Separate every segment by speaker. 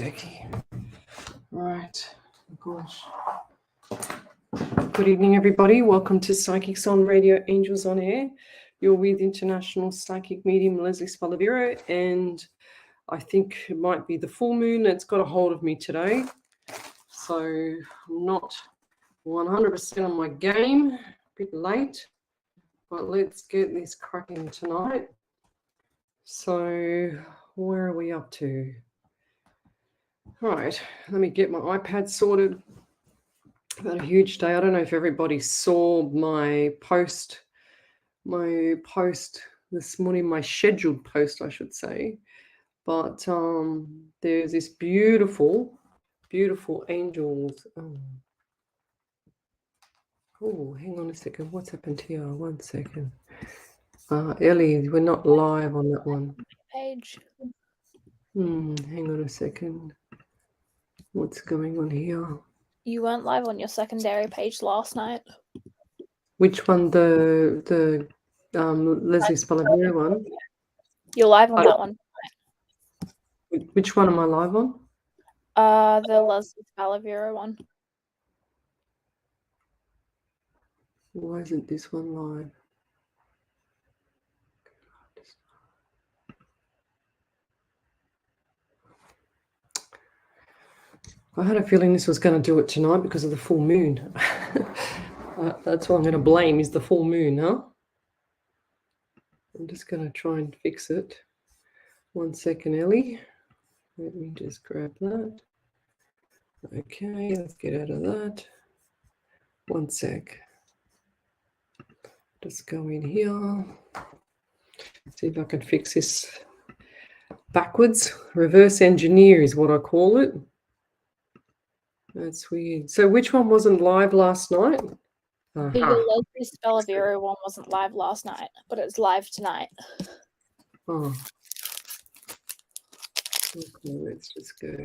Speaker 1: Turkey. Right. Oh, gosh. Good evening, everybody. Welcome to Psychics on Radio, Angels on Air. You're with International Psychic Medium Lesley Spaliviero, and I think it might be the full moon that's got a hold of me today. So I'm not 100% on my game, a bit late, but let's get this cracking tonight. So where are we up to? All right, let me get my iPad sorted. I've had a huge day. I don't know if everybody saw my post this morning, my scheduled post, I should say. But there's this beautiful angels. Oh, hang on a second. What's happened here? 1 second. Ellie, we're not live on that one.
Speaker 2: Page.
Speaker 1: Hang on a second. What's going on here?
Speaker 2: You weren't live on your secondary page last night.
Speaker 1: Which one? The Lesley Spaliviero one?
Speaker 2: You're live on that one.
Speaker 1: Which one am I live on?
Speaker 2: The Lesley Spaliviero one.
Speaker 1: Why isn't this one live? I had a feeling this was going to do it tonight because of the full moon. That's what I'm going to blame, is the full moon, huh? I'm just going to try and fix it. 1 second, Ellie. Let me just grab that. Okay, let's get out of that. 1 sec. Just go in here. See if I can fix this backwards. Reverse engineer is what I call it. That's weird. So which one wasn't live last night?
Speaker 2: The Lesley Spaliviero one wasn't live last night, but it's live tonight.
Speaker 1: Oh. Okay, let's just go.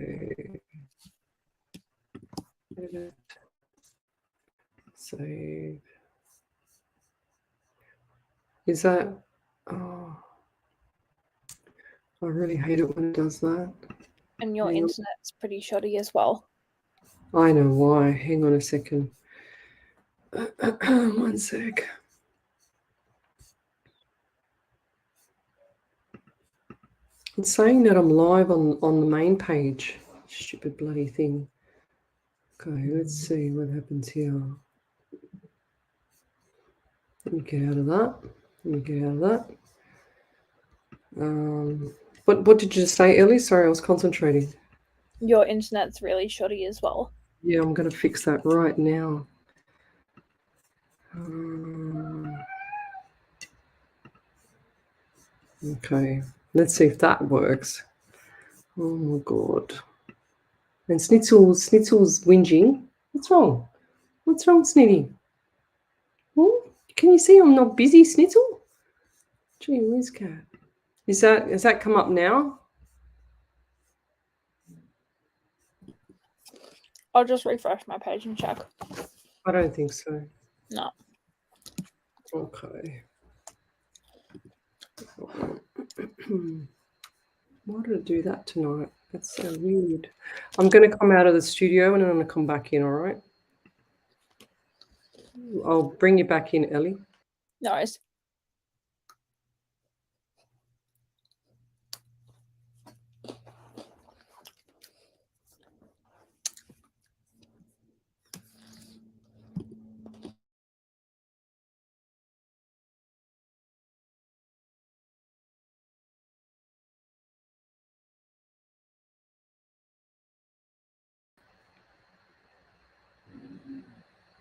Speaker 1: Edit. Save. Is that? Oh. I really hate it when it does that.
Speaker 2: And your internet's pretty shoddy as well.
Speaker 1: I know why. Hang on a second. 1 sec. It's saying that I'm live on the main page. Stupid bloody thing. Okay, let's see what happens here. Let me get out of that. What did you say, Ellie? Sorry, I was concentrating.
Speaker 2: Your internet's really shoddy as well.
Speaker 1: Yeah, I'm going to fix that right now. Okay, let's see if that works. Oh my God. And Snitzel's whinging. What's wrong? What's wrong, Snitty? Oh, can you see I'm not busy, Snitzel? Gee whiz, cat. Has that come up now?
Speaker 2: I'll just refresh my page and check.
Speaker 1: I don't think so.
Speaker 2: No.
Speaker 1: Okay. Why did it do that tonight? That's so weird. I'm going to come out of the studio and I'm going to come back in, all right? I'll bring you back in, Ellie.
Speaker 2: No worries.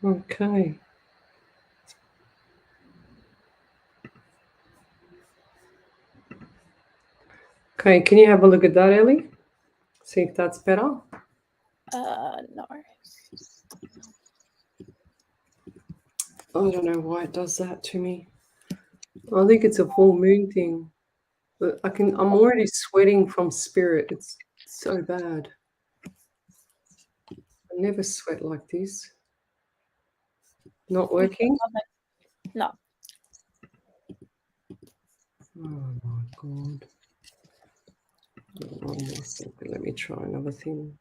Speaker 1: Okay. Okay, can you have a look at that, Ellie? See if that's better.
Speaker 2: No.
Speaker 1: I don't know why it does that to me. I think it's a full moon thing. But I'm already sweating from spirit. It's so bad. I never sweat like this. Not working?
Speaker 2: No.
Speaker 1: Oh my God. One more second. Let me try another thing.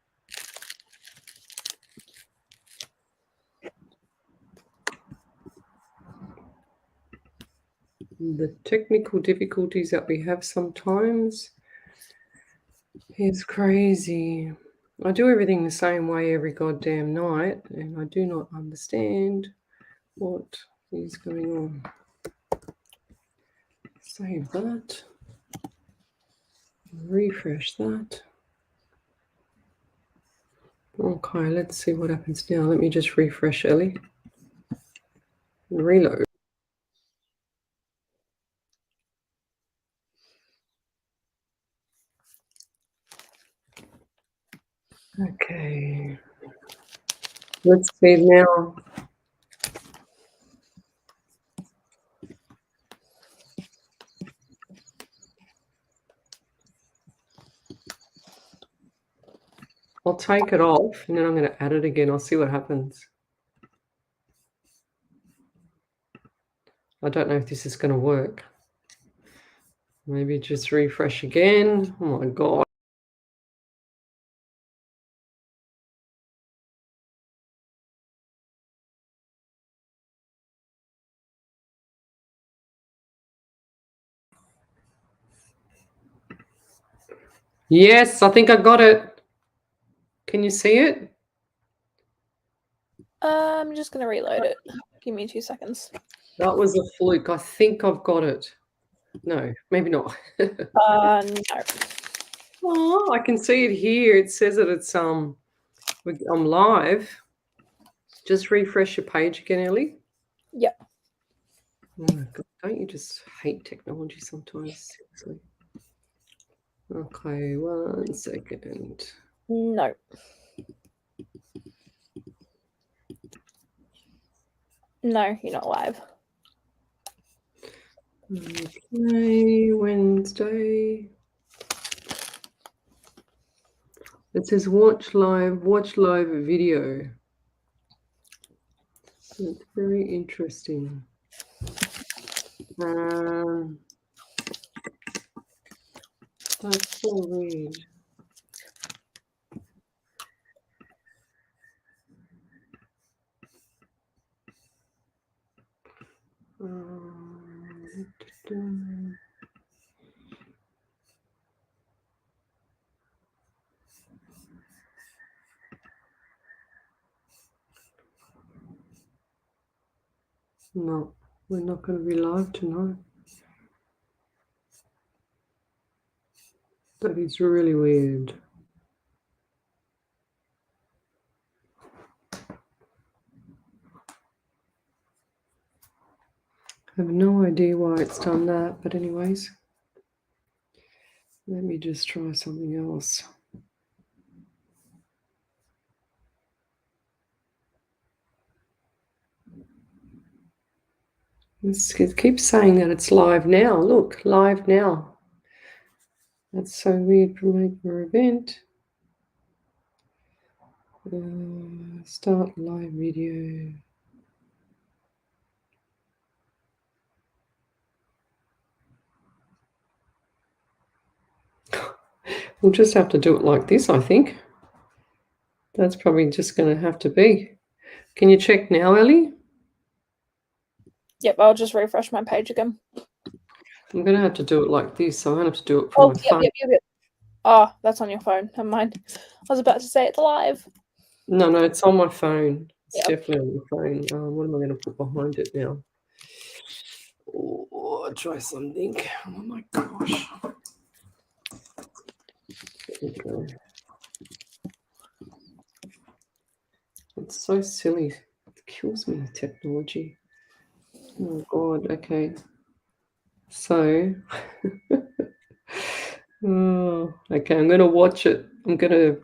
Speaker 1: The technical difficulties that we have sometimes is crazy. I do everything the same way every goddamn night, and I do not understand what is going on. Save that. Refresh that. Okay, let's see what happens now. Let me just refresh, Ellie. Reload. Okay. Let's see now. I'll take it off and then I'm going to add it again. I'll see what happens. I don't know if this is going to work. Maybe just refresh again. Oh my God. Yes, I think I got it. Can you see it?
Speaker 2: I'm just gonna reload it. Give me 2 seconds.
Speaker 1: That was a fluke. I think I've got it. No, maybe not.
Speaker 2: No.
Speaker 1: Oh, I can see it here. It says that it's I'm live. Just refresh your page again, Ellie.
Speaker 2: Yep.
Speaker 1: Oh my God, don't you just hate technology sometimes? Seriously. Okay, 1 second.
Speaker 2: No. No, you're not live.
Speaker 1: Okay, Wednesday. It says watch live video. It's very interesting. That's so weird. No, we're not going to be live tonight. That is really weird. I have no idea why it's done that, but anyways, let me just try something else. It keeps saying that it's live now. Look, live now. That's so weird. Promote your event. Start live video. We'll just have to do it like this, I think. That's probably just going to have to be. Can you check now, Ellie?
Speaker 2: Yep, I'll just refresh my page again.
Speaker 1: I'm going to have to do it like this. So I'm going to have to do it from my phone.
Speaker 2: Yep. Oh, that's on your phone. Never mind. I was about to say it's live.
Speaker 1: No, it's on my phone. It's
Speaker 2: Yep.
Speaker 1: definitely on my phone. What am I going to put behind it now? Oh, try something. Oh my gosh. Okay. It's so silly. It kills me, technology. Oh God. Okay. So, okay, I'm gonna watch it. I'm gonna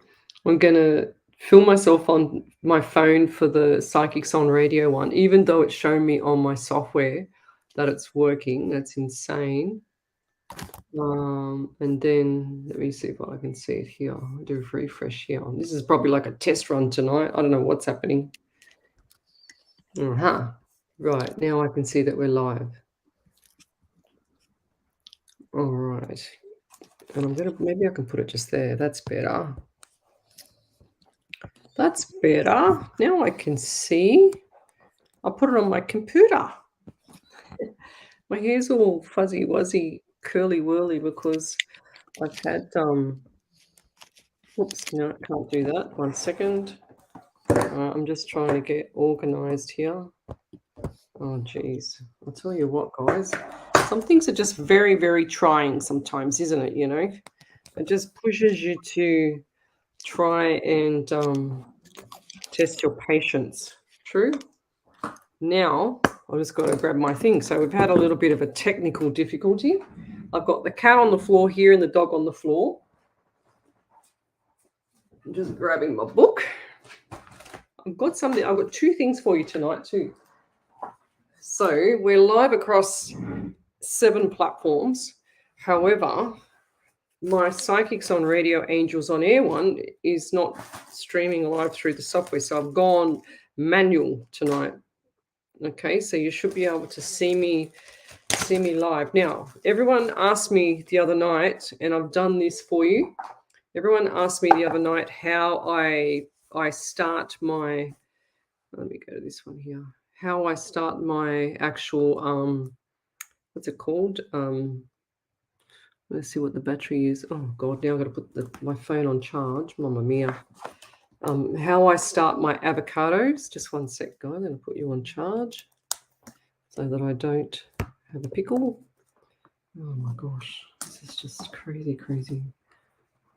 Speaker 1: film myself on my phone for the Psychics on Radio one, even though it's shown me on my software that it's working. That's insane. And then let me see if I can see it here. I'll do a refresh here. This is probably like a test run tonight. I don't know what's happening. Right, now I can see that we're live. All right. And maybe I can put it just there. That's better. That's better. Now I can see. I'll put it on my computer. My hair's all fuzzy wuzzy, curly whirly because I've had whoops, no, I can't do that. 1 second. I'm just trying to get organized here. Oh geez. I'll tell you what, guys. Some things are just very, very trying sometimes, isn't it? You know? It just pushes you to try and test your patience. True? Now, I just got to grab my thing. So we've had a little bit of a technical difficulty. I've got the cat on the floor here and the dog on the floor. I'm just grabbing my book. I've got 2 things for you tonight too. So we're live across 7 platforms. However, my Psychics on Radio Angels on Air one is not streaming live through the software. So I've gone manual tonight. Okay, so you should be able to see me live. Now, everyone asked me the other night, and I've done this for you. Everyone asked me the other night how I start my, let me go to this one here, how I start my actual, what's it called? Let's see what the battery is. Oh, God, now I've got to put my phone on charge. Mamma mia. How I start my avocados. Just 1 sec, guys. I'm going to put you on charge so that I don't have a pickle. Oh, my gosh. This is just crazy, crazy.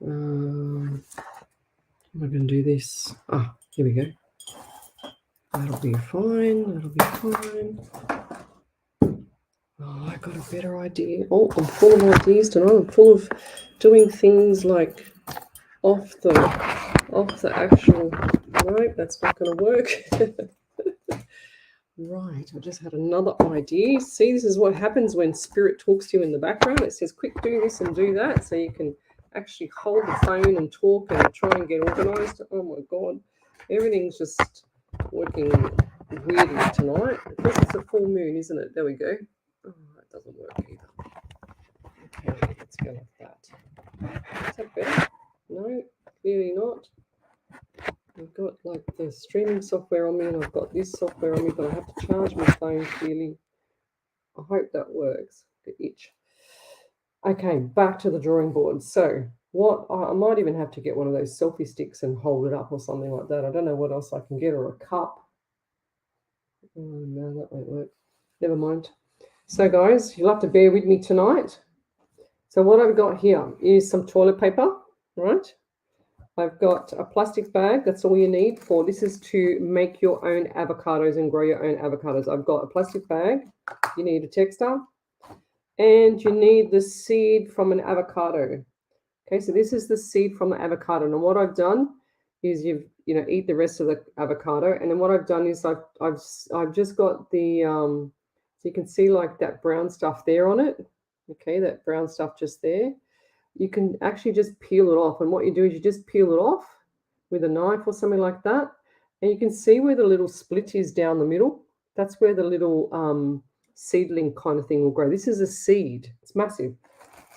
Speaker 1: How am I going to do this? Ah, here we go. That'll be fine. That'll be fine. Oh, I got a better idea. Oh, I'm full of ideas tonight. I'm full of doing things like off the actual. Right, that's not going to work. Right, I just had another idea. See, this is what happens when spirit talks to you in the background. It says, quick, do this and do that. So you can actually hold the phone and talk and try and get organized. Oh my God, everything's just working weirdly tonight. Because it's a full moon, isn't it? There we go. Oh, that doesn't work either. Okay, let's go like that. Is that better? No, clearly not. I've got like the streaming software on me and I've got this software on me, but I have to charge my phone clearly. I hope that works. The itch. Okay, back to the drawing board. So what I might even have to get one of those selfie sticks and hold it up or something like that. I don't know what else I can get, or a cup. Oh, no, that won't work. Never mind. So guys, you'll have to bear with me tonight. So what I've got here is some toilet paper, right? I've got a plastic bag. That's all you need for this is to make your own avocados and grow your own avocados. I've got a plastic bag. You need a texture and you need the seed from an avocado. Okay, so this is the seed from the avocado. And what I've done is eat the rest of the avocado. And then what I've done is I've just got the so you can see like that brown stuff there on it. Okay, that brown stuff just there. You can actually just peel it off. And what you do is you just peel it off with a knife or something like that. And you can see where the little split is down the middle. That's where the little seedling kind of thing will grow. This is a seed. It's massive.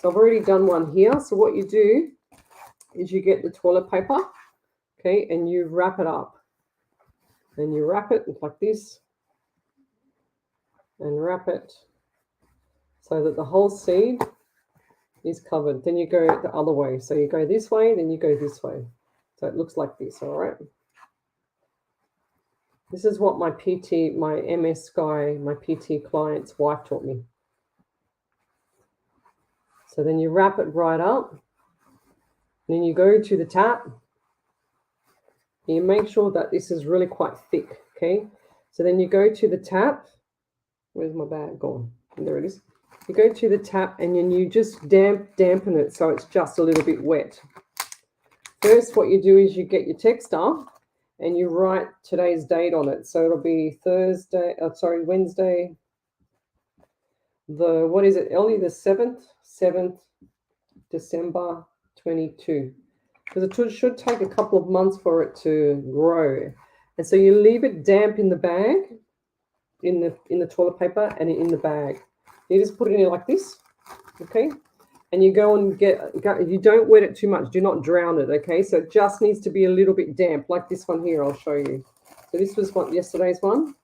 Speaker 1: So I've already done one here. So what you do is you get the toilet paper, okay, and you wrap it up. And you wrap it like this. And wrap it so that the whole seed is covered. Then you go the other way. So you go this way, then you go this way. So it looks like this, all right? This is what my PT, my MS guy, my PT client's wife taught me. So then you wrap it right up. Then you go to the tap. You make sure that this is really quite thick, okay? So then you go to the tap. Where's my bag gone? There it is. You go to the tap and then you just dampen it so it's just a little bit wet. First, what you do is you get your texter and you write today's date on it. So it'll be Wednesday. What is it, Ellie? The 7th December 22. Because it should take a couple of months for it to grow. And so you leave it damp in the bag, in the toilet paper and in the bag. You just put it in like this, okay? and you go and you don't wet it too much. Do not drown it, okay? So it just needs to be a little bit damp, like this one here. I'll show you. So this was yesterday's one.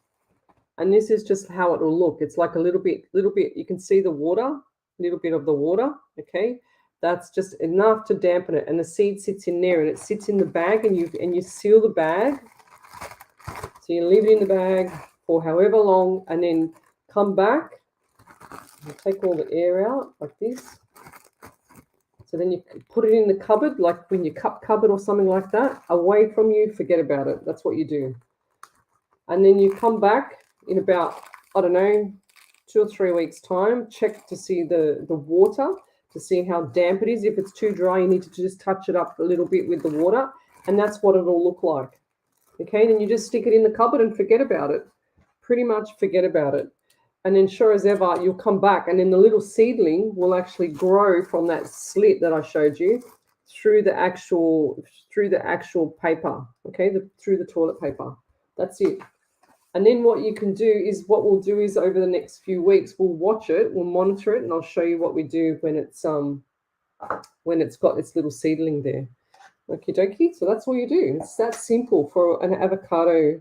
Speaker 1: And this is just how it will look. It's like a little bit, you can see the water, a little bit of the water, okay? That's just enough to dampen it. And the seed sits in there and it sits in the bag, and you seal the bag. So you leave it in the bag for however long, and then come back and take all the air out like this. So then you put it in the cupboard, like when your cup cupboard or something like that, away from you, forget about it. That's what you do. And then you come back in about, I don't know, 2 or 3 weeks' time, check to see the water, to see how damp it is. If it's too dry, you need to just touch it up a little bit with the water, and that's what it'll look like. Okay, then you just stick it in the cupboard and forget about it. Pretty much forget about it. And then sure as ever, you'll come back, and then the little seedling will actually grow from that slit that I showed you through the actual paper, okay, through the toilet paper. That's it. And then what you can do is, what we'll do is over the next few weeks, we'll watch it, we'll monitor it, and I'll show you what we do when it's got its little seedling there. Okie dokie. So that's all you do. It's that simple for an avocado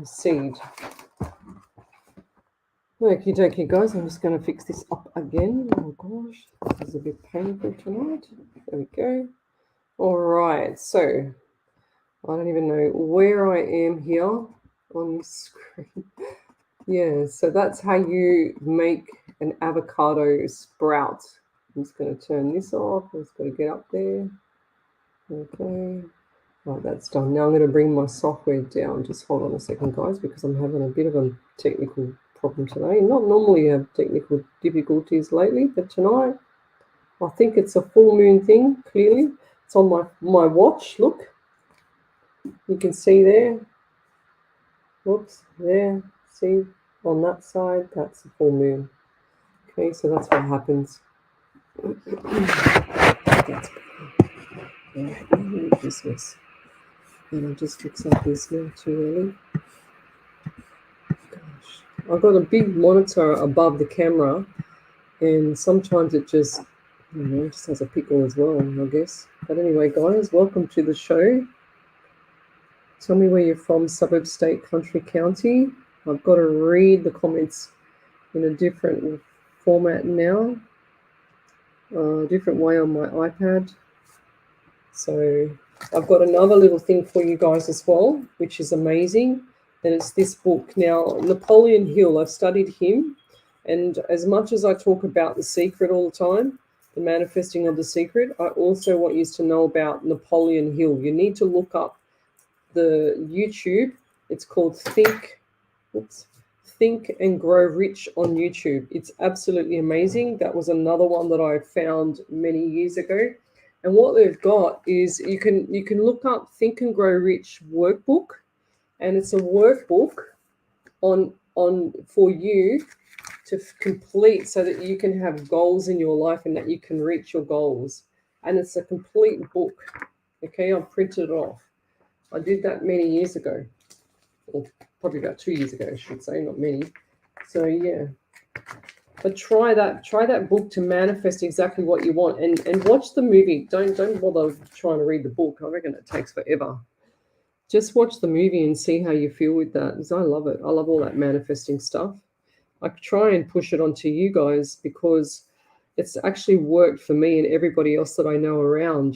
Speaker 1: seed. Okie dokie, guys. I'm just going to fix this up again. Oh gosh, this is a bit painful tonight. There we go. All right. So I don't even know where I am here on this screen. Yeah, so that's how you make an avocado sprout. I'm just going to turn this off. I'm just going to get up there. Okay. Right, that's done. Now I'm going to bring my software down. Just hold on a second, guys, because I'm having a bit of a technical problem today. Not normally have technical difficulties lately, but tonight I think it's a full moon thing, clearly. It's on my watch. Look. You can see there. Whoops, there. See, on that side, that's the full moon. Okay, so that's what happens. That's business. And I'll just fix up this now too early. Gosh, I've got a big monitor above the camera, and sometimes it just, just has a pickle as well, I guess. But anyway, guys, welcome to the show. Tell me where you're from, suburb, state, country, county. I've got to read the comments in a different format now, different way on my iPad. So I've got another little thing for you guys as well, which is amazing. And it's this book. Now, Napoleon Hill, I've studied him. And as much as I talk about The Secret all the time, the manifesting of The Secret, I also want you to know about Napoleon Hill. You need to look up the YouTube. It's called Think and Grow Rich on YouTube. It's absolutely amazing. That was another one that I found many years ago. And what they've got is you can look up Think and Grow Rich workbook, and it's a workbook on for you to complete so that you can have goals in your life and that you can reach your goals. And it's a complete book. Okay, I've printed it off. I did that many years ago, or probably about 2 years ago, I should say, not many. So yeah, but try that book to manifest exactly what you want, and watch the movie. Don't bother trying to read the book. I reckon it takes forever. Just watch the movie and see how you feel with that, because I love it. I love all that manifesting stuff. I try and push it onto you guys because it's actually worked for me and everybody else that I know around,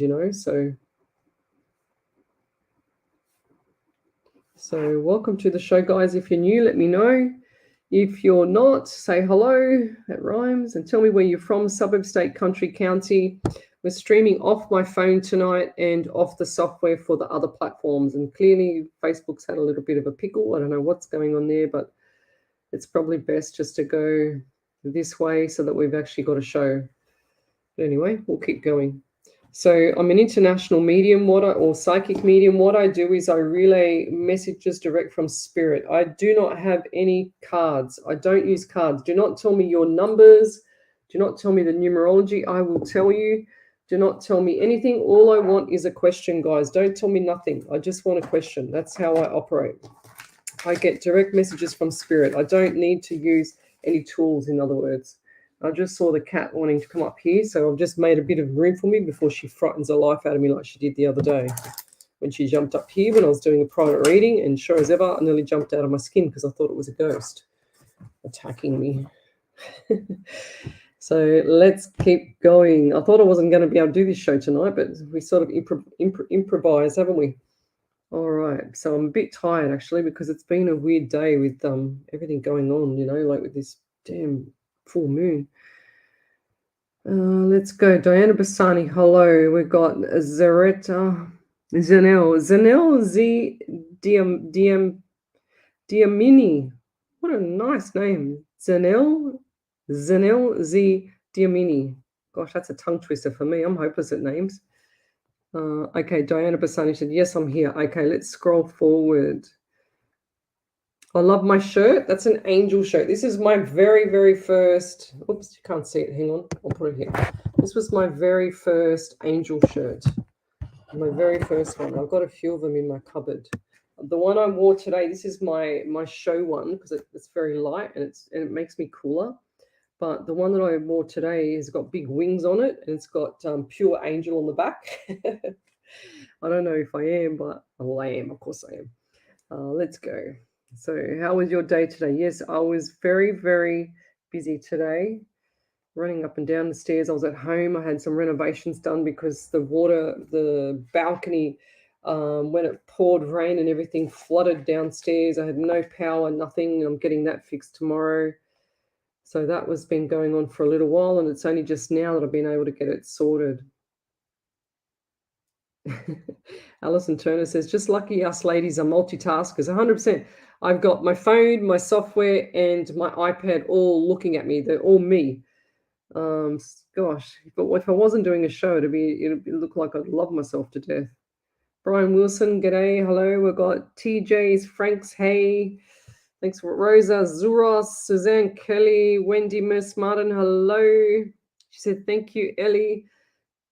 Speaker 1: So welcome to the show, guys. If you're new, let me know. If you're not, say hello. That rhymes. And tell me where you're from, suburb, state, country, county. We're streaming off my phone tonight and off the software for the other platforms. And clearly, Facebook's had a little bit of a pickle. I don't know what's going on there, but it's probably best just to go this way so that we've actually got a show. But anyway, we'll keep going. So I'm an international medium, or psychic medium. What I do is I relay messages direct from spirit. I do not have any cards. I don't use cards. Do not tell me your numbers. Do not tell me the numerology. I will tell you. Do not tell me anything. All I want is a question, guys. Don't tell me nothing. I just want a question. That's how I operate. I get direct messages from spirit. I don't need to use any tools, in other words. I just saw the cat wanting to come up here, so I've just made a bit of room for me before she frightens the life out of me like she did the other day when she jumped up here when I was doing a private reading, and sure as ever, I nearly jumped out of my skin because I thought it was a ghost attacking me. So let's keep going. I thought I wasn't going to be able to do this show tonight, but we sort of improvise, haven't we? All right. So I'm a bit tired, actually, because it's been a weird day with everything going on, you know, like with this damn full moon. Let's go. Diana Bassani, hello. We've got Zaretta, Zanel Z Diamini. What a nice name. Zanel Z Diamini. Gosh, that's a tongue twister for me. I'm hopeless at names. Okay, Diana Bassani said, yes, I'm here. Okay, let's scroll forward. I love my shirt. That's an angel shirt. This is my very, very first. Oops, you can't see it. Hang on. I'll put it here. This was my very first angel shirt. My very first one. I've got a few of them in my cupboard. The one I wore today, this is my show one because it's very light and it makes me cooler. But the one that I wore today has got big wings on it and it's got pure angel on the back. I don't know if I am, but well, I am. Of course I am. Let's go. So how was your day today? Yes, I was very, very busy today, running up and down the stairs. I was at home. I had some renovations done because the balcony, when it poured rain and everything flooded downstairs. I had no power, nothing. I'm getting that fixed tomorrow. So that was been going on for a little while, and it's only just now that I've been able to get it sorted. Alison Turner says, just lucky us ladies are multitaskers. 100%. I've got my phone, my software, and my iPad all looking at me. They're all me. Gosh, but if I wasn't doing a show, it'd look like I'd love myself to death. Brian Wilson, g'day, hello. We've got TJ's, Frank's, hey. Thanks for Rosa, Zuros, Suzanne Kelly, Wendy Miss Martin, hello. She said, thank you, Ellie.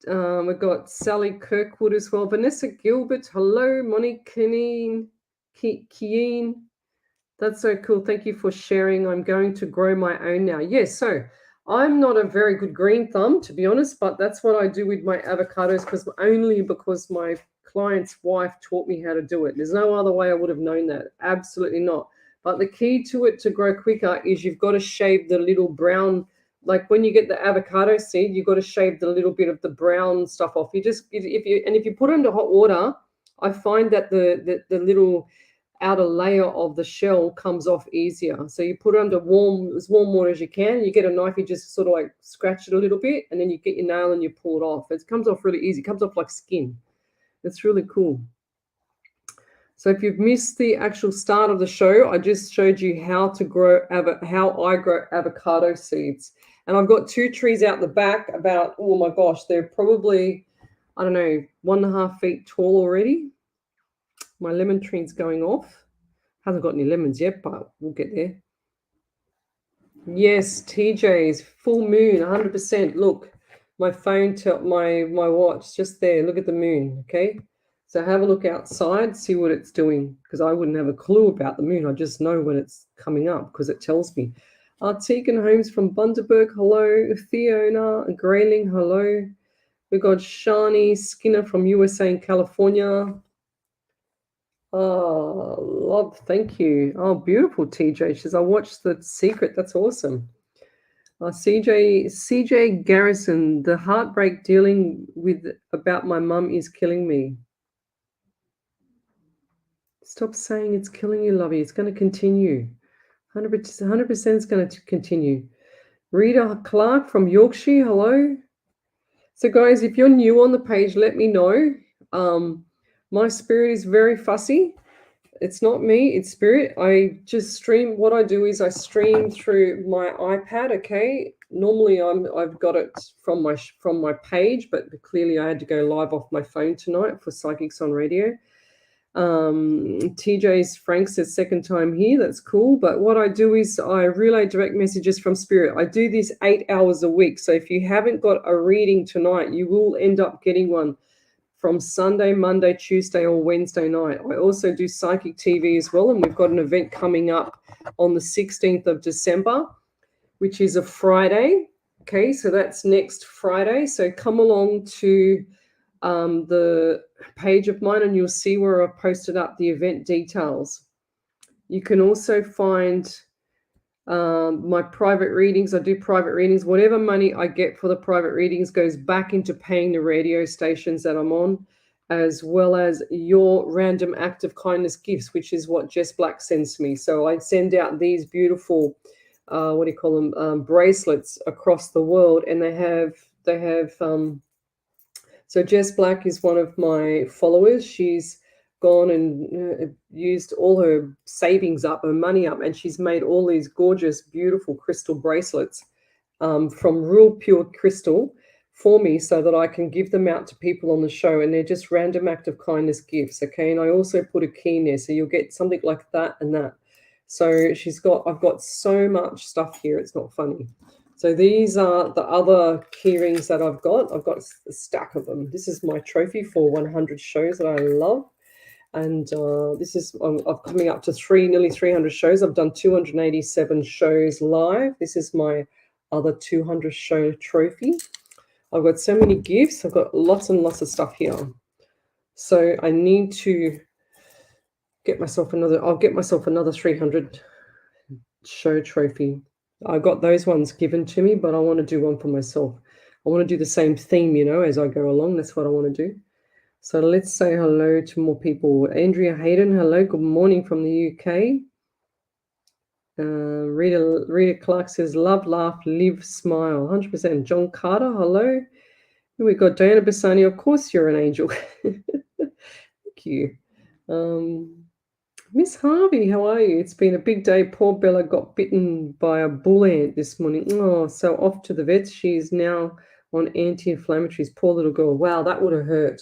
Speaker 1: We've got Sally Kirkwood as well. Vanessa Gilbert, hello. Monique Keen. That's so cool. Thank you for sharing. I'm going to grow my own now. Yes, so I'm not a very good green thumb, to be honest, but that's what I do with my avocados because my client's wife taught me how to do it. There's no other way I would have known that. Absolutely not. But the key to it to grow quicker is you've got to shave the little brown, like when you get the avocado seed, you've got to shave the little bit of the brown stuff off. If you put it into hot water, I find that the little outer layer of the shell comes off easier. So you put it under as warm water as you can. You get a knife, you just sort of like scratch it a little bit, and then you get your nail and you pull it off. It comes off really easy. It comes off like skin. It's really cool. So if you've missed the actual start of the show, I just showed you how I grow avocado seeds. And I've got 2 trees out the back about, oh my gosh, they're probably, I don't know, 1.5 feet tall already. My lemon tree's going off. Hasn't got any lemons yet, but we'll get there. Yes, TJ's full moon, 100%. Look, my phone, my watch, just there. Look at the moon, okay? So have a look outside, see what it's doing, because I wouldn't have a clue about the moon. I just know when it's coming up because it tells me. Tegan Holmes from Bundaberg, hello. Fiona Grayling, hello. We've got Shani Skinner from USA and California. Oh, love, thank you. Oh, beautiful, TJ. She says, I watched The Secret. That's awesome. CJ Garrison, the heartbreak dealing with about my mum is killing me. Stop saying it's killing you, lovey. It's going to continue. 100% is going to continue. Rita Clark from Yorkshire, hello. So, guys, if you're new on the page, let me know. My spirit is very fussy. It's not me, it's spirit. I just stream. What I do is I stream through my iPad, okay? Normally I've got it from my page, but clearly I had to go live off my phone tonight for Psychics on Radio. TJ's Frank says second time here. That's cool. But what I do is I relay direct messages from spirit. I do this 8 hours a week. So if you haven't got a reading tonight, you will end up getting one from Sunday, Monday, Tuesday, or Wednesday night. I also do Psychic TV as well, and we've got an event coming up on the 16th of December, which is a Friday. Okay, so that's next Friday. So come along to the page of mine and you'll see where I've posted up the event details. You can also find my private readings. I do private readings. Whatever money I get for the private readings goes back into paying the radio stations that I'm on, as well as your random act of kindness gifts, which is what Jess Black sends me. So I send out these beautiful, what do you call them, bracelets across the world, and they have. So Jess Black is one of my followers. She's gone and used all her savings up, her money up, and she's made all these gorgeous, beautiful crystal bracelets from real pure crystal for me so that I can give them out to people on the show, and they're just random act of kindness gifts, okay? And I also put a key in there, so you'll get something like that and that. So I've got so much stuff here, it's not funny. So these are the other key rings that I've got. I've got a stack of them. This is my trophy for 100 shows that I love. And this is, I'm coming up to nearly 300 shows. I've done 287 shows live. This is my other 200 show trophy. I've got so many gifts. I've got lots and lots of stuff here. So I need to get myself I'll get myself another 300 show trophy. I got those ones given to me, but I want to do one for myself. I want to do the same theme, as I go along. That's what I want to do. So let's say hello to more people. Andrea Hayden, hello. Good morning from the UK. Rita Clark says, love, laugh, live, smile. 100%. John Carter, hello. We've got Diana Bassani. Of course you're an angel. Thank you. Miss Harvey, how are you? It's been a big day. Poor Bella got bitten by a bull ant this morning. Oh, so off to the vets. She's now on anti-inflammatories. Poor little girl. Wow, that would have hurt.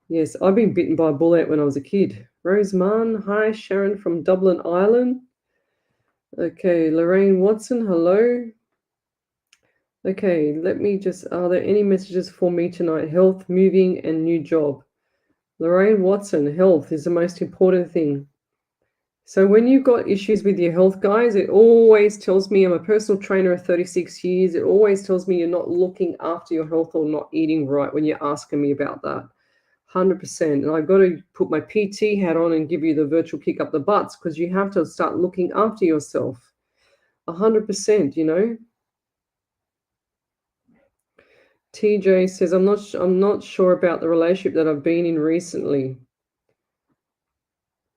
Speaker 1: Yes, I've been bitten by a bull ant when I was a kid. Rose Mann, hi. Sharon from Dublin, Ireland. Okay, Lorraine Watson, hello. Okay, are there any messages for me tonight? Health, moving, and new job. Lorraine Watson, health is the most important thing. So when you've got issues with your health, guys, it always tells me, I'm a personal trainer of 36 years, it always tells me you're not looking after your health or not eating right when you're asking me about that. 100%. And I've got to put my PT hat on and give you the virtual kick up the butts because you have to start looking after yourself. 100%, TJ says, I'm not sure about the relationship that I've been in recently.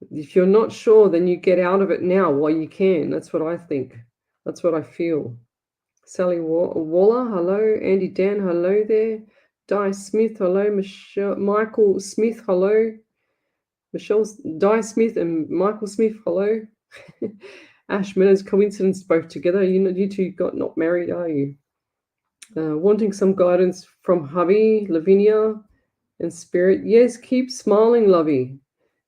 Speaker 1: If you're not sure, then you get out of it now while you can. That's what I think. That's what I feel. Sally Waller, hello. Andy Dan, hello there. Di Smith, hello. Michael Smith, hello. Di Smith and Michael Smith, hello. Ash Miller's coincidence both together. You two got not married, are you? Wanting some guidance from hubby, Lavinia, and Spirit. Yes, keep smiling, lovey.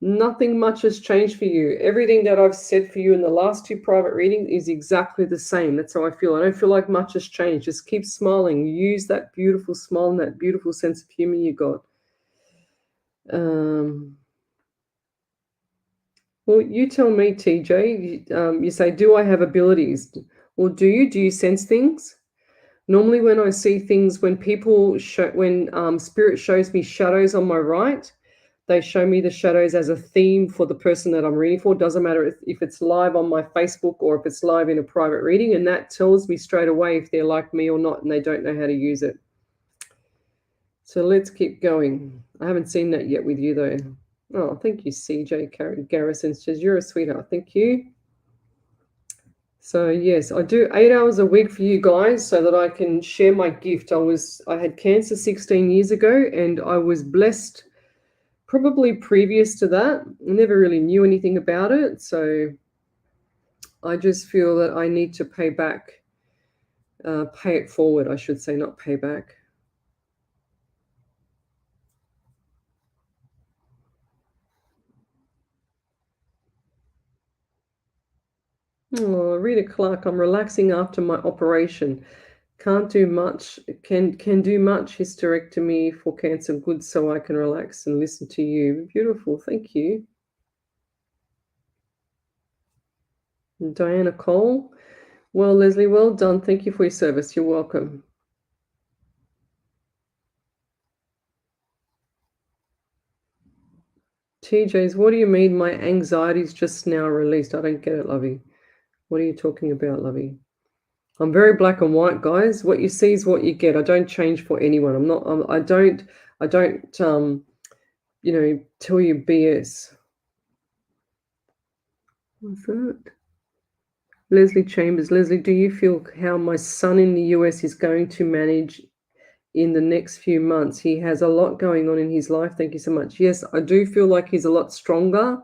Speaker 1: Nothing much has changed for you. Everything that I've said for you in the last two private readings is exactly the same. That's how I feel. I don't feel like much has changed. Just keep smiling. Use that beautiful smile and that beautiful sense of humor you got. Well, you tell me, TJ. You say, do I have abilities? Well, do you? Do you sense things? Normally when I see things, when Spirit shows me shadows on my right, they show me the shadows as a theme for the person that I'm reading for. Doesn't matter if it's live on my Facebook or if it's live in a private reading, and that tells me straight away if they're like me or not and they don't know how to use it. So let's keep going. I haven't seen that yet with you though. Oh, thank you, CJ Garrison says, you're a sweetheart. Thank you. So yes, I do 8 hours a week for you guys so that I can share my gift. I had cancer 16 years ago and I was blessed probably previous to that. I never really knew anything about it. So I just feel that I need to pay it forward, I should say, not pay back. Oh, Rita Clark, I'm relaxing after my operation. Can't do much. Can do much. Hysterectomy for cancer. Good, so I can relax and listen to you. Beautiful. Thank you. And Diana Cole. Well, Leslie, well done. Thank you for your service. You're welcome. TJs, what do you mean my anxiety's just now released? I don't get it, Lovey. What are you talking about, Lovey? I'm very black and white, guys. What you see is what you get. I don't change for anyone. I don't tell you BS. What's that? Leslie Chambers. Leslie, do you feel how my son in the US is going to manage in the next few months? He has a lot going on in his life. Thank you so much. Yes, I do feel like he's a lot stronger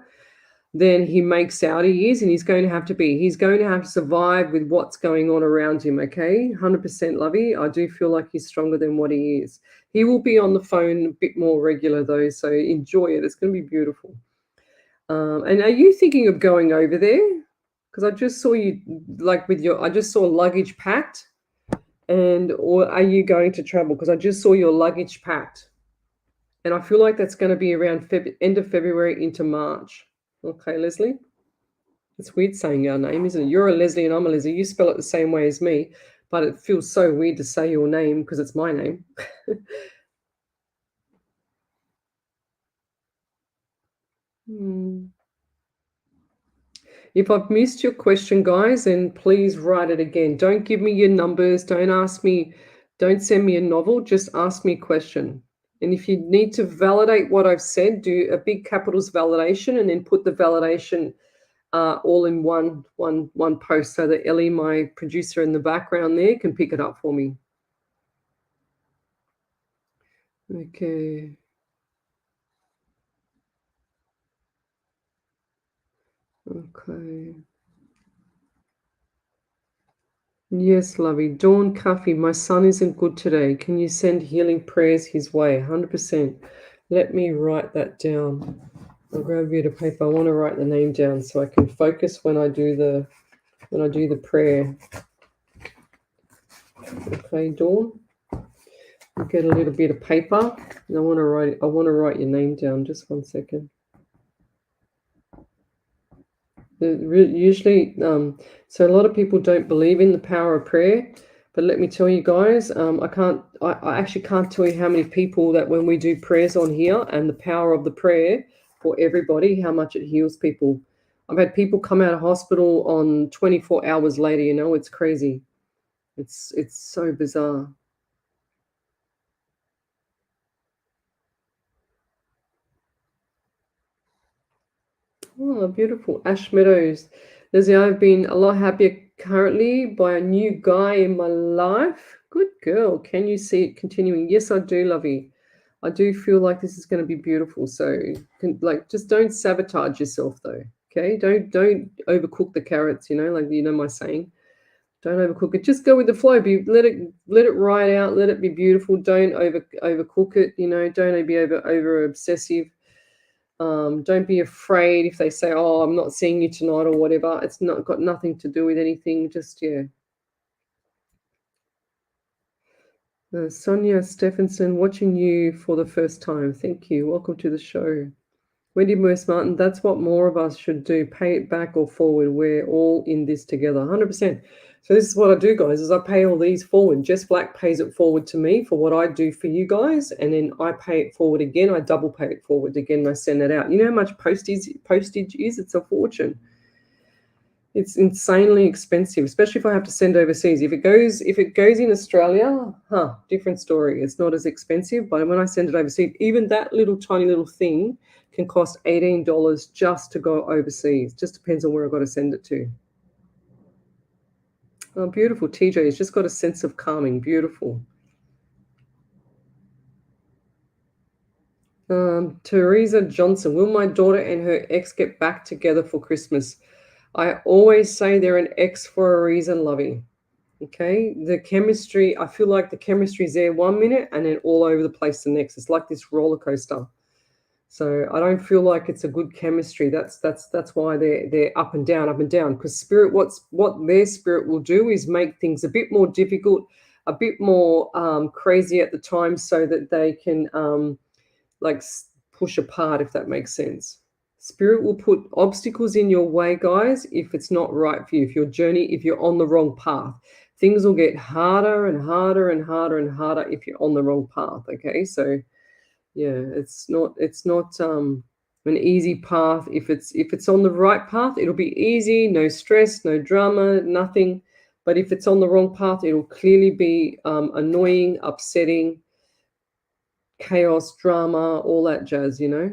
Speaker 1: than he makes out he is, and he's going to have to be. He's going to have to survive with what's going on around him, okay? 100% Lovey. I do feel like he's stronger than what he is. He will be on the phone a bit more regular, though, so enjoy it. It's going to be beautiful. And are you thinking of going over there? Because I just saw you, I just saw luggage packed. Or are you going to travel? Because I just saw your luggage packed. And I feel like that's going to be around end of February into March. Okay, Leslie? It's weird saying our name, isn't it? You're a Leslie and I'm a Leslie. You spell it the same way as me, but it feels so weird to say your name because it's my name. If I've missed your question, guys, then please write it again. Don't give me your numbers. Don't send me a novel. Just ask me a question. And if you need to validate what I've said, do a big capitals validation and then put the validation all in one post so that Ellie, my producer in the background there, can pick it up for me. Okay. Okay. Yes, Lovey. Dawn Cuffy, my son isn't good today. Can you send healing prayers his way? 100%. Let me write that down. I'll grab a bit of paper. I want to write the name down so I can focus when I do the prayer. Okay, Dawn. I'll get a little bit of paper and I want to write your name down. Just 1 second. Usually, so a lot of people don't believe in the power of prayer, but let me tell you guys, I actually can't tell you how many people that when we do prayers on here and the power of the prayer for everybody, how much it heals people. I've had people come out of hospital on 24 hours later, it's crazy. It's so bizarre. Oh, beautiful. Ash Meadows. Lizzie, I've been a lot happier currently by a new guy in my life. Good girl. Can you see it continuing? Yes, I do, Lovey. I do feel like this is going to be beautiful. So, just don't sabotage yourself, though. Okay, don't overcook the carrots. My saying. Don't overcook it. Just go with the flow. Let it ride out. Let it be beautiful. Don't overcook it. Don't be over obsessive. Don't be afraid if they say, "Oh, I'm not seeing you tonight" or whatever. It's not got nothing to do with anything. Just Sonia Stephenson, watching you for the first time. Thank you. Welcome to the show. Wendy Moose Martin, that's what more of us should do. Pay it back or forward. We're all in this together. 100%. So this is what I do, guys, is I pay all these forward. Jess Black pays it forward to me for what I do for you guys, and then I pay it forward again. I double pay it forward again, and I send it out. You know how much postage is? It's a fortune. It's insanely expensive, especially if I have to send overseas. If it goes in Australia, different story. It's not as expensive, but when I send it overseas, even that tiny little thing can cost $18 just to go overseas. Just depends on where I've got to send it to. Oh, beautiful. TJ has just got a sense of calming. Beautiful. Teresa Johnson, will my daughter and her ex get back together for Christmas? I always say they're an ex for a reason, Lovey. Okay, the chemistry, I feel like the chemistry is there 1 minute and then all over the place the next. It's like this roller coaster. So I don't feel like it's a good chemistry. That's why they're up and down, because spirit, what their spirit will do is make things a bit more difficult, a bit more crazy at the time, so that they can push apart, if that makes sense. Spirit will put obstacles in your way, guys, if it's not right for you, if you're on the wrong path. Things will get harder and harder and harder and harder if you're on the wrong path, okay? So, yeah, it's not an easy path. If it's on the right path, it'll be easy, no stress, no drama, nothing. But if it's on the wrong path, it'll clearly be annoying, upsetting, chaos, drama, all that jazz, you know?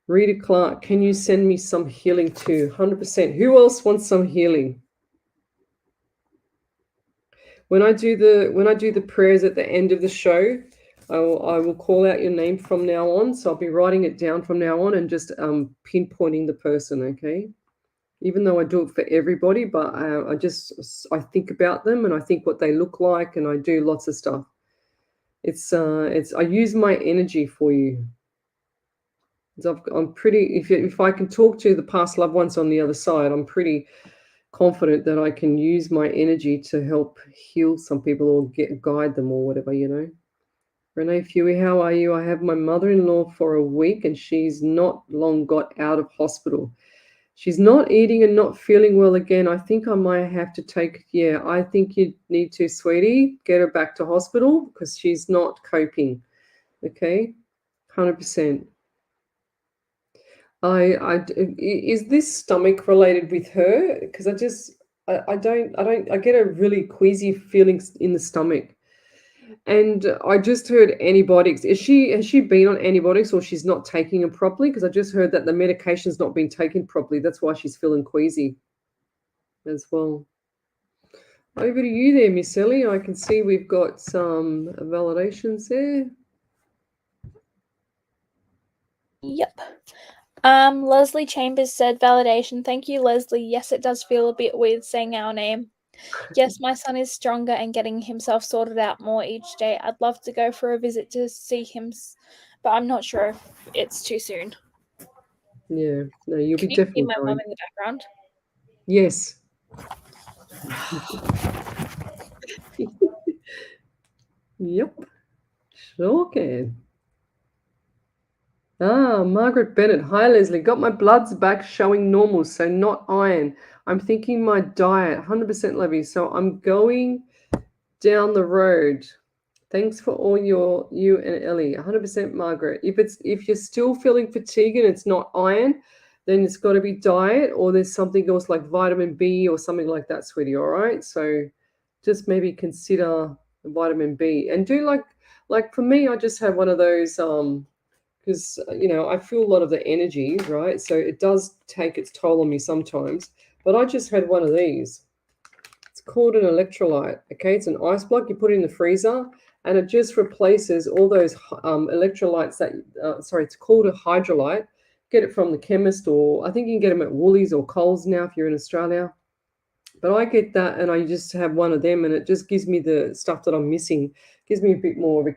Speaker 1: Rita Clark, can you send me some healing too? 100%. Who else wants some healing? When I do the prayers at the end of the show, I will call out your name from now on. So I'll be writing it down from now on and just pinpointing the person, okay? Even though I do it for everybody, but I think about them and I think what they look like and I do lots of stuff. I use my energy for you. I'm pretty, if I can talk to the past loved ones on the other side, I'm pretty confident that I can use my energy to help heal some people or guide them or whatever, you know. Renee Fewy, how are you? I have my mother-in-law for a week and she's not long got out of hospital. She's not eating and not feeling well again. I think I might have to I think you need to, sweetie, get her back to hospital because she's not coping. Okay, 100%. Is this stomach related with her? Because I get a really queasy feelings in the stomach. And I just heard antibiotics. Has she been on antibiotics or she's not taking them properly? Because I just heard that the medication's not been taken properly. That's why she's feeling queasy as well. Over to you there, Miss Ellie. I can see we've got some validations there.
Speaker 2: Yep. Leslie Chambers said validation. Thank you, Leslie. Yes, it does feel a bit weird saying our name. Yes, my son is stronger and getting himself sorted out more each day. I'd love to go for a visit to see him, but I'm not sure if it's too soon.
Speaker 1: Yeah, no, you'll
Speaker 2: Can
Speaker 1: be
Speaker 2: you
Speaker 1: definitely
Speaker 2: see my
Speaker 1: going.
Speaker 2: mum in the background?
Speaker 1: Yes. Yep, sure can. Margaret Bennett. Hi, Leslie. Got my bloods back showing normal, so not iron. I'm thinking my diet, 100% Levy. So I'm going down the road. Thanks for all you and Ellie. 100% Margaret. If you're still feeling fatigue and it's not iron, then it's got to be diet or there's something else like vitamin B or something like that, sweetie. All right. So just maybe consider vitamin B and do like for me, I just have one of those because I feel a lot of the energy, right? So it does take its toll on me sometimes. But I just had one of these. It's called an electrolyte. Okay, it's an ice block. You put it in the freezer, and it just replaces all those electrolytes that. It's called a hydrolyte. Get it from the chemist, or I think you can get them at Woolies or Coles now if you're in Australia. But I get that, and I just have one of them, and it just gives me the stuff that I'm missing. Gives me a bit more of a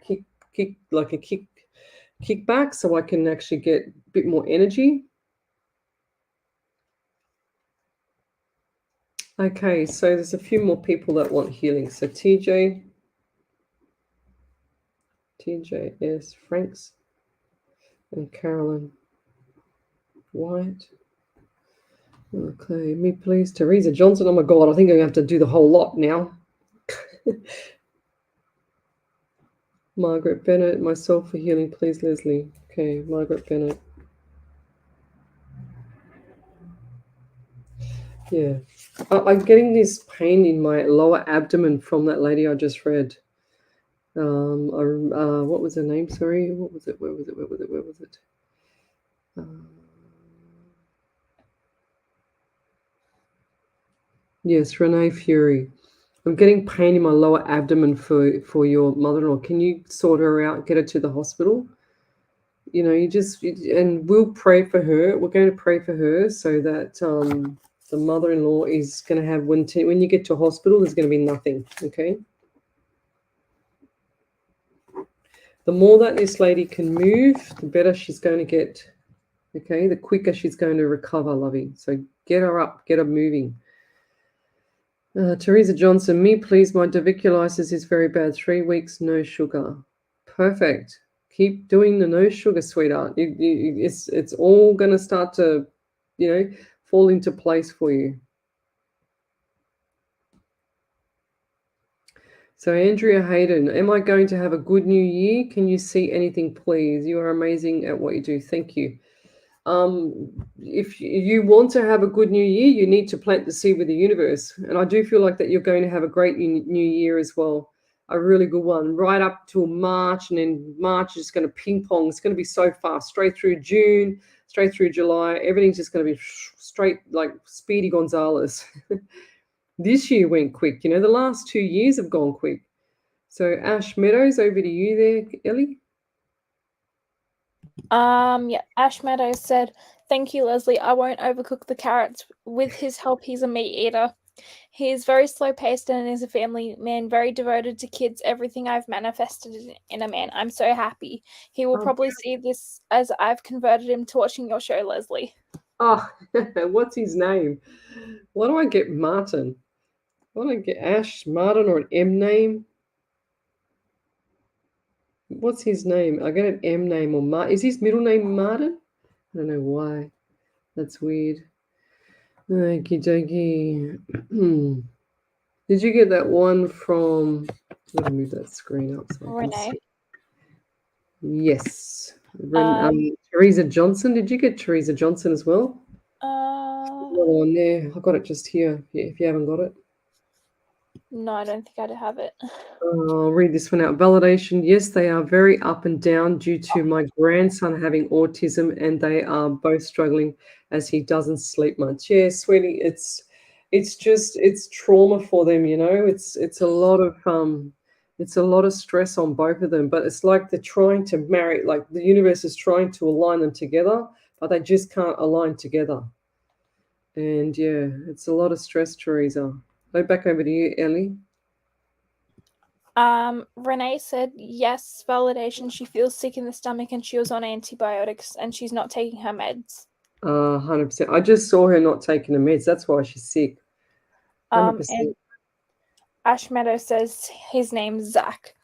Speaker 1: kickback, so I can actually get a bit more energy. Okay, so there's a few more people that want healing. So TJS, Franks, and Carolyn White. Okay, me please. Teresa Johnson. Oh my God, I think I'm going to have to do the whole lot now. Margaret Bennett, myself for healing, please, Leslie. Okay, Margaret Bennett. Yeah. I'm getting this pain in my lower abdomen from that lady I just read. What was her name? Sorry, what was it? Where was it? Yes, Renee Fury. I'm getting pain in my lower abdomen for your mother-in-law. Can you sort her out? Get her to the hospital. And we'll pray for her. We're going to pray for her so that the mother-in-law is going to have when you get to hospital, there's going to be nothing. Okay. The more that this lady can move, the better she's going to get. Okay, the quicker she's going to recover, lovey. So get her up, get her moving. Teresa Johnson, me please, my diverticulitis is very bad. 3 weeks, no sugar. Perfect. Keep doing the no sugar, sweetheart. It's all going to start to, fall into place for you. So Andrea Hayden, am I going to have a good new year? Can you see anything, please? You are amazing at what you do. Thank you. If you want to have a good new year, you need to plant the seed with the universe. And I do feel like that you're going to have a great new year as well. A really good one, right up till March. And then March is going to ping pong. It's going to be so fast, straight through June, straight through July. Everything's just going to be straight like Speedy Gonzalez. This year went quick. The last 2 years have gone quick. So Ash Meadows, over to you there, Ellie.
Speaker 2: Yeah, Ash Meadows said, "Thank you, Lesley. I won't overcook the carrots. With his help, he's a meat eater. He is very slow-paced and is a family man, very devoted to kids. Everything I've manifested in a man. I'm so happy. He will probably see this as I've converted him to watching your show, Lesley."
Speaker 1: Oh, what's his name? Why do I get Martin? Why don't I get Ash, Martin, or an M name? What's his name? I get an M name or Martin. Is his middle name Martin? I don't know why. That's weird. Okie dokie. Did you get that one from... Let me move that screen up so I can
Speaker 2: Renee.
Speaker 1: see. Yes. Teresa Johnson. Did you get Teresa Johnson as well? On there. I got it just here. Yeah, if you haven't got it.
Speaker 2: No, I don't think I'd have it.
Speaker 1: I'll read this one out. Validation. Yes, they are very up and down due to my grandson having autism, and they are both struggling as he doesn't sleep much. Yeah, sweetie, it's trauma for them. It's a lot of stress on both of them. But it's like they're trying to marry. Like the universe is trying to align them together, but they just can't align together. And yeah, it's a lot of stress, Teresa. Go back over to you, Ellie.
Speaker 2: Renee said, yes, validation. She feels sick in the stomach and she was on antibiotics and she's not taking her meds.
Speaker 1: 100%. I just saw her not taking the meds. That's why she's sick. 100%.
Speaker 2: And Ash Meadow says his name's Zach.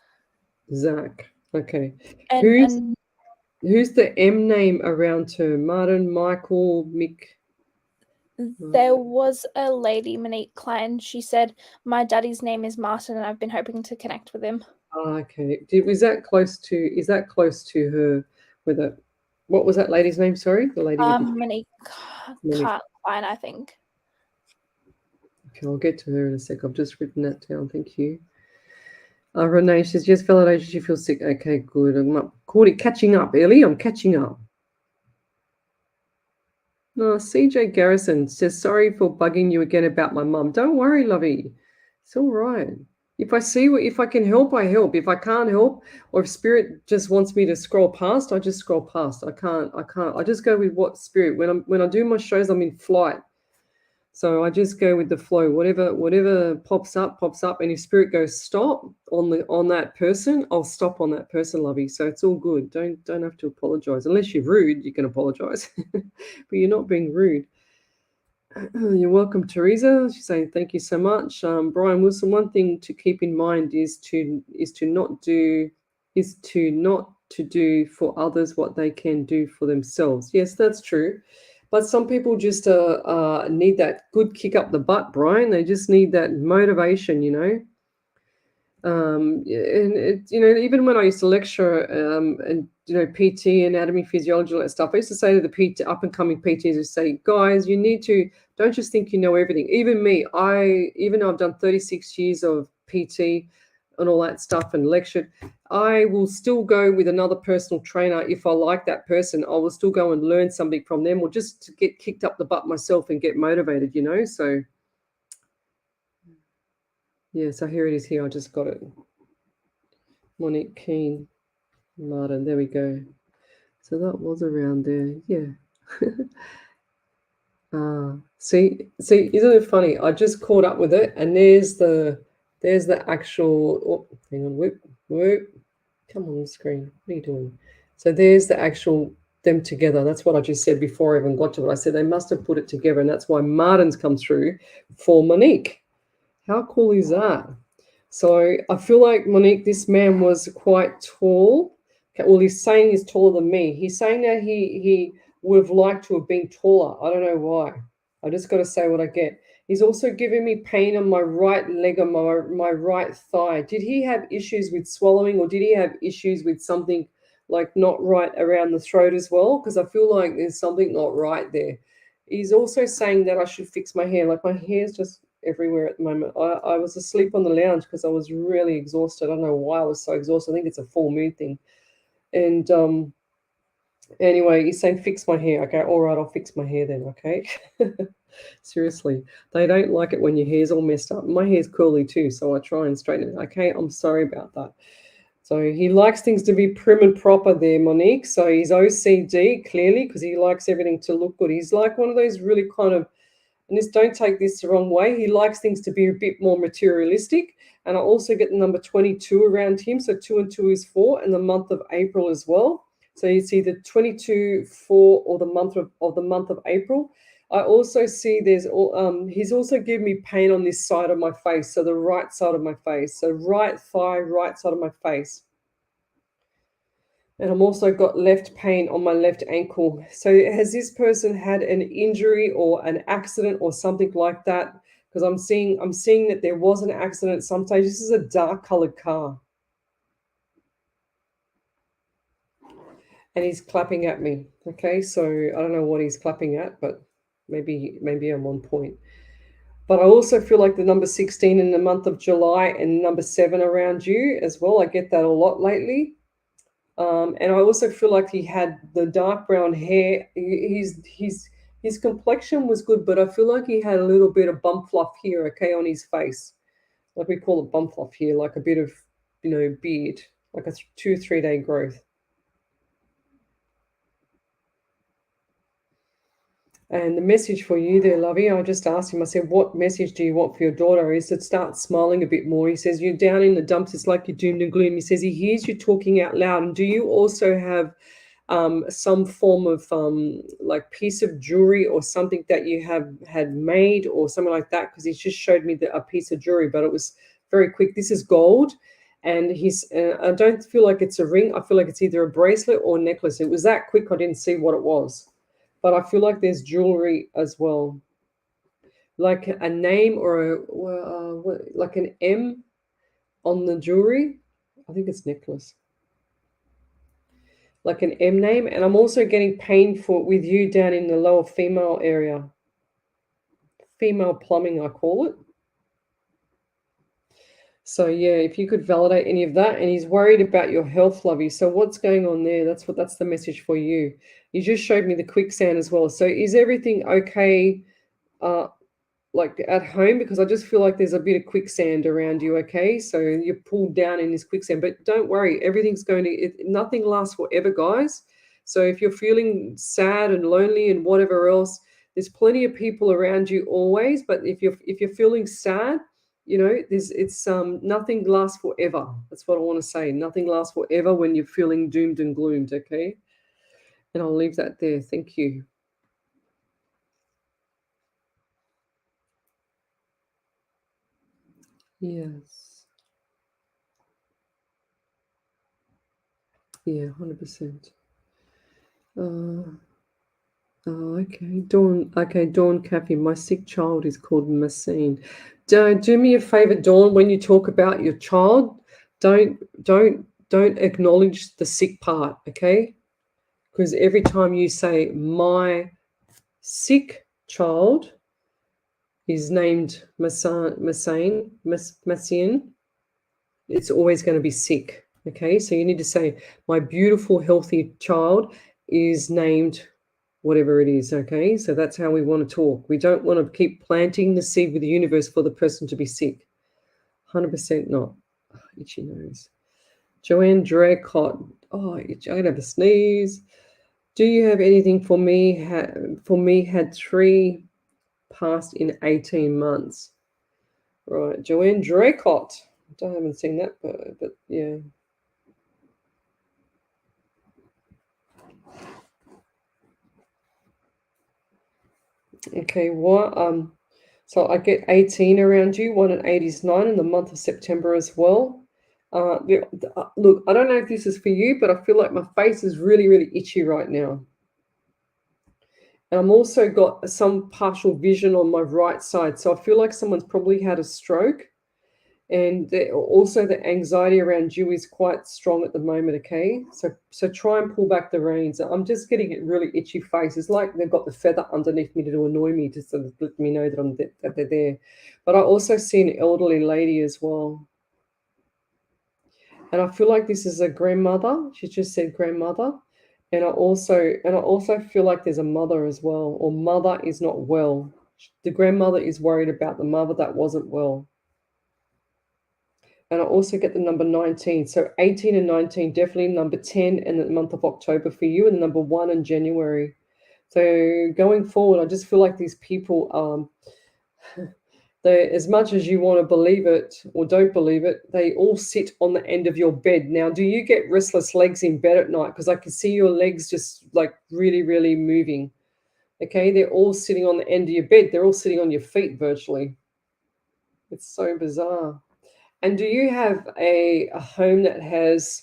Speaker 1: Zach. Okay.
Speaker 2: And
Speaker 1: who's the M name around her? Martin, Michael, Mick?
Speaker 2: There was a lady, Monique Klein. She said, my daddy's name is Martin and I've been hoping to connect with him.
Speaker 1: Okay. Is that close to her with it? What was that lady's name? Sorry, the lady with
Speaker 2: Monique Klein, I think.
Speaker 1: Okay, I'll get to her in a sec. I've just written that down. Thank you. Renee says, yes, validation. She feels sick. Okay, good. I'm up. Catching up, Ellie. I'm catching up. No, CJ Garrison says, sorry for bugging you again about my mum. Don't worry, lovey. It's all right. If I can help, I help. If I can't help, or if spirit just wants me to scroll past, I just scroll past. I can't. I just go with what spirit. When I do my shows, I'm in flight. So I just go with the flow. Whatever pops up. And if spirit goes stop on that person, I'll stop on that person, lovey. So it's all good. Don't have to apologize. Unless you're rude, you can apologize. But you're not being rude. You're welcome, Teresa. She's saying thank you so much. Brian Wilson, one thing to keep in mind is to not do for others what they can do for themselves. Yes, that's true. But some people just need that good kick up the butt, Brian. They just need that motivation, And even when I used to lecture and PT, anatomy, physiology, all that stuff, I used to say to the up and coming PTs, I say, guys, you need to don't just think you know everything. Even me, even though I've done 36 years of PT and all that stuff and lectured, I will still go with another personal trainer if I like that person. I will still go and learn something from them, or just to get kicked up the butt myself and get motivated. So. Yeah, so here it is here. I just got it. Monique Keane, Martin. There we go. So that was around there. Yeah. See, isn't it funny? I just caught up with it, and there's the actual. Oh, hang on, whoop. Come on the screen. What are you doing? So there's the actual them together. That's what I just said before I even got to it. I said they must have put it together, and that's why Martin's come through for Monique. How cool is that? So I feel like, Monique, this man was quite tall, Well, he's saying he's taller than me. He's saying that he would have liked to have been taller. I don't know why. I just got to say what I get. He's also giving me pain on my right leg and my right thigh. Did he have issues with swallowing, or did he have issues with something like not right around the throat as well? Because I feel like there's something not right there. He's also saying that I should fix my hair. Like, my hair's just everywhere at the moment. I was asleep on the lounge because I was really exhausted. I don't know why I was so exhausted. I think it's a full moon thing. And anyway, he's saying fix my hair. Okay, all right, I'll fix my hair then. Okay. Seriously, they don't like it when your hair's all messed up. My hair's curly too, so I try and straighten it. Okay, I'm sorry about that. So he likes things to be prim and proper there, Monique. So he's OCD clearly because he likes everything to look good. He's like one of those really kind of, and just don't take this the wrong way, he likes things to be a bit more materialistic. And I also get the number 22 around him. So 2 and 2 is 4, and the month of April as well. So you see the 22, 4, or the month of April. I also see he's also giving me pain on this side of my face, so the right side of my face, so right thigh, right side of my face. And I'm also got left pain on my left ankle. So has this person had an injury or an accident or something like that? Because I'm seeing that there was an accident at some stage. This is a dark colored car. And he's clapping at me. Okay, so I don't know what he's clapping at, but maybe I'm on point. But I also feel like the number 16 in the month of July and number 7 around you as well. I get that a lot lately. And I also feel like he had the dark brown hair. His complexion was good, but I feel like he had a little bit of bump fluff here, okay, on his face. Like we call it bump fluff here, like a bit of, beard, like a 2-3 day growth. And the message for you there, Lovey, I just asked him, I said, what message do you want for your daughter? He said, start smiling a bit more. He says, you're down in the dumps. It's like you're doomed and gloom. He says he hears you talking out loud. And do you also have some form of like piece of jewelry or something that you have had made or something like that? Because he just showed me a piece of jewelry, but it was very quick. This is gold. And I don't feel like it's a ring. I feel like it's either a bracelet or a necklace. It was that quick. I didn't see what it was. But I feel like there's jewelry as well, like a name or like an M on the jewelry. I think it's necklace, like an M name. And I'm also getting pain with you down in the lower female area, female plumbing, I call it. So yeah, if you could validate any of that. And he's worried about your health, Lovey. So what's going on there? That's the message for you. You just showed me the quicksand as well. So is everything okay like at home? Because I just feel like there's a bit of quicksand around you, okay? So you're pulled down in this quicksand. But don't worry, everything's nothing lasts forever, guys. So if you're feeling sad and lonely and whatever else, there's plenty of people around you always. But if you're feeling sad, nothing lasts forever. That's what I want to say. Nothing lasts forever when you're feeling doomed and gloomed, okay? And I'll leave that there. Thank you. Yes. Yeah, 100%. Okay. Dawn. Okay, Dawn Caffey. My sick child is called Massine. Do me a favor, Dawn. When you talk about your child, don't acknowledge the sick part, okay? Because every time you say my sick child is named Massine, it's always going to be sick, okay? So you need to say my beautiful, healthy child is named whatever it is, okay? So that's how we want to talk. We don't want to keep planting the seed with the universe for the person to be sick. 100% not. Oh, itchy nose. Joanne Draycott. Oh, I'm going to have a sneeze. Do you have anything for me? For me, had 3 passed in 18 months. Right, Joanne Draycott. I haven't seen that, but yeah. Okay, what? So I get 18 around you. 1 and 8 is 9 in the month of September as well. Look, I don't know if this is for you, but I feel like my face is really, really itchy right now. And I'm also got some partial vision on my right side. So I feel like someone's probably had a stroke. And also the anxiety around you is quite strong at the moment, okay? So try and pull back the reins. I'm just getting a really itchy face. It's like they've got the feather underneath me to annoy me, to sort of let me know that they're there. But I also see an elderly lady as well. And I feel like this is a grandmother. She just said grandmother. And I also feel like there's a mother as well, or mother is not well. The grandmother is worried about the mother that wasn't well. And I also get the number 19. So 18 and 19, definitely number 10 in the month of October for you, and number 1 in January. So going forward, I just feel like these people, they, as much as you want to believe it or don't believe it, they all sit on the end of your bed. Now, do you get restless legs in bed at night? Because I can see your legs just like really, really moving. Okay, they're all sitting on the end of your bed. They're all sitting on your feet virtually. It's so bizarre. And do you have a home that has,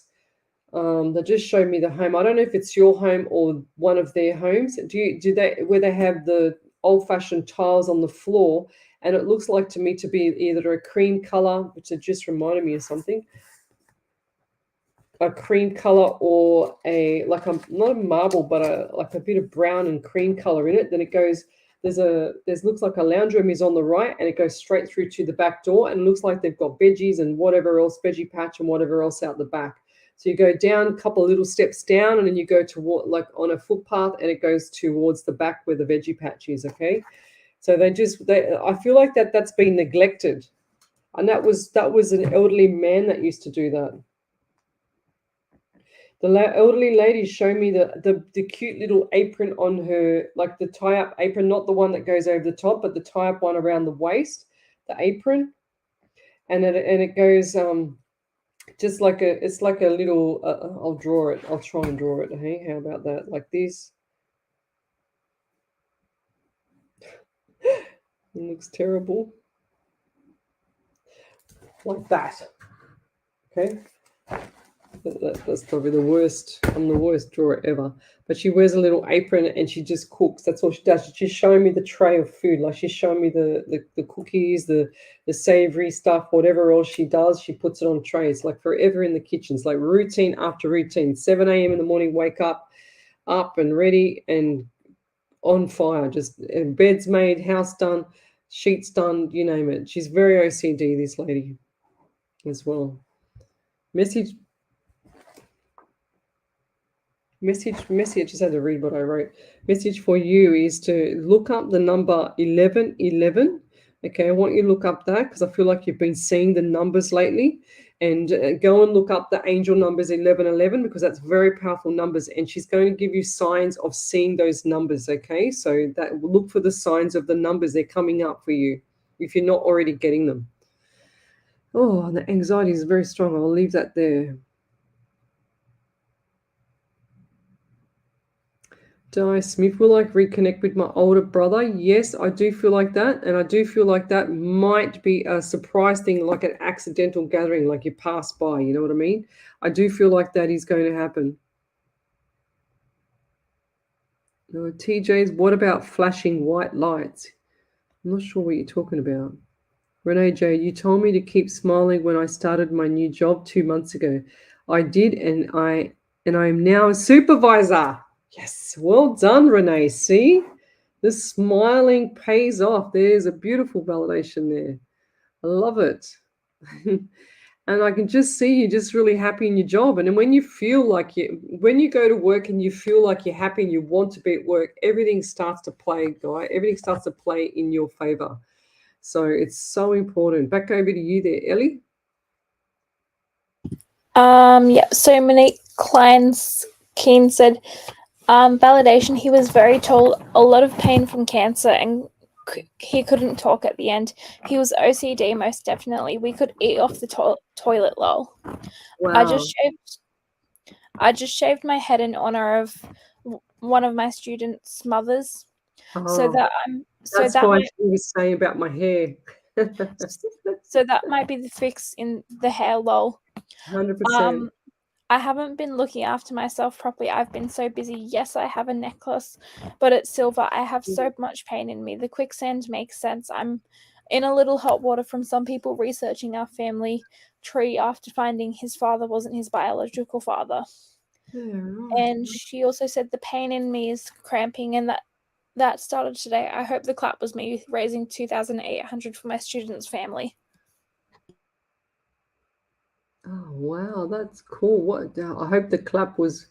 Speaker 1: they just showed me the home. I don't know if it's your home or one of their homes. Do they, where they have the old-fashioned tiles on the floor, and it looks like to me to be either a cream color, which it just reminded me of something, a cream color, or a, like a, not a marble, but like a bit of brown and cream color in it. Then it goes, there's looks like a lounge room is on the right, and it goes straight through to the back door, and it looks like they've got veggies and whatever else, veggie patch and whatever else out the back. So you go down a couple of little steps down, and then you go toward, like on a footpath, and it goes towards the back where the veggie patch is. Okay, so I feel like that's been neglected, and that was an elderly man that used to do that. The elderly lady showed me the cute little apron on her, like the tie-up apron, not the one that goes over the top, but the tie-up one around the waist, the apron, and it goes just like it's like a little. I'll draw it. I'll try and draw it. Hey, how about that? Like this. It looks terrible. Like that. Okay. That's probably the worst. I'm the worst drawer ever. But she wears a little apron and she just cooks. That's all she does. She's showing me the tray of food. Like she's showing me the cookies, the savory stuff, whatever else she does, she puts it on trays. Like forever in the kitchen. It's like routine after routine. 7 a.m. in the morning, wake up and ready and on fire. Just beds made, house done, sheets done, you name it. She's very OCD, this lady, as well. Message, I just had to read what I wrote. Message for you is to look up the number 1111. Okay, I want you to look up that because I feel like you've been seeing the numbers lately. And go and look up the angel numbers 1111 because that's very powerful numbers. And she's going to give you signs of seeing those numbers. Okay, so that look for the signs of the numbers. They're coming up for you if you're not already getting them. Oh, the anxiety is very strong. I'll leave that there. Di Smith, will I reconnect with my older brother? Yes, I do feel like that. And I do feel like that might be a surprise thing, like an accidental gathering, like you pass by, you know what I mean? I do feel like that is going to happen. No, TJ's, what about flashing white lights? I'm not sure what you're talking about. Renee J, you told me to keep smiling when I started my new job 2 months ago. I did, and I am now a supervisor. Yes, well done, Renee. See, the smiling pays off. There's a beautiful validation there. I love it. And I can just see you just really happy in your job. And then when you feel like when you go to work and you feel like you're happy and you want to be at work, everything starts to play, Guy. Everything starts to play in your favor. So it's so important. Back over to you there, Ellie.
Speaker 2: Yeah. So Monique Keane said, validation. He was very told a lot of pain from cancer, and he couldn't talk at the end. He was OCD, most definitely. We could eat off the toilet. Lol.
Speaker 1: Wow.
Speaker 2: I just shaved my head in honor of one of my students' mothers. So that
Speaker 1: that's why she was saying about my hair.
Speaker 2: So that might be the fix in the hair. Lol.
Speaker 1: 100%.
Speaker 2: I haven't been looking after myself properly. I've been so busy. Yes, I have a necklace, but it's silver. I have so much pain in me. The quicksand makes sense. I'm in a little hot water from some people researching our family tree after finding his father wasn't his biological father.
Speaker 1: Yeah, right.
Speaker 2: And she also said the pain in me is cramping, and that started today. I hope the clap was me raising 2,800 for my students' family.
Speaker 1: Oh, wow, that's cool. What? I hope the clap was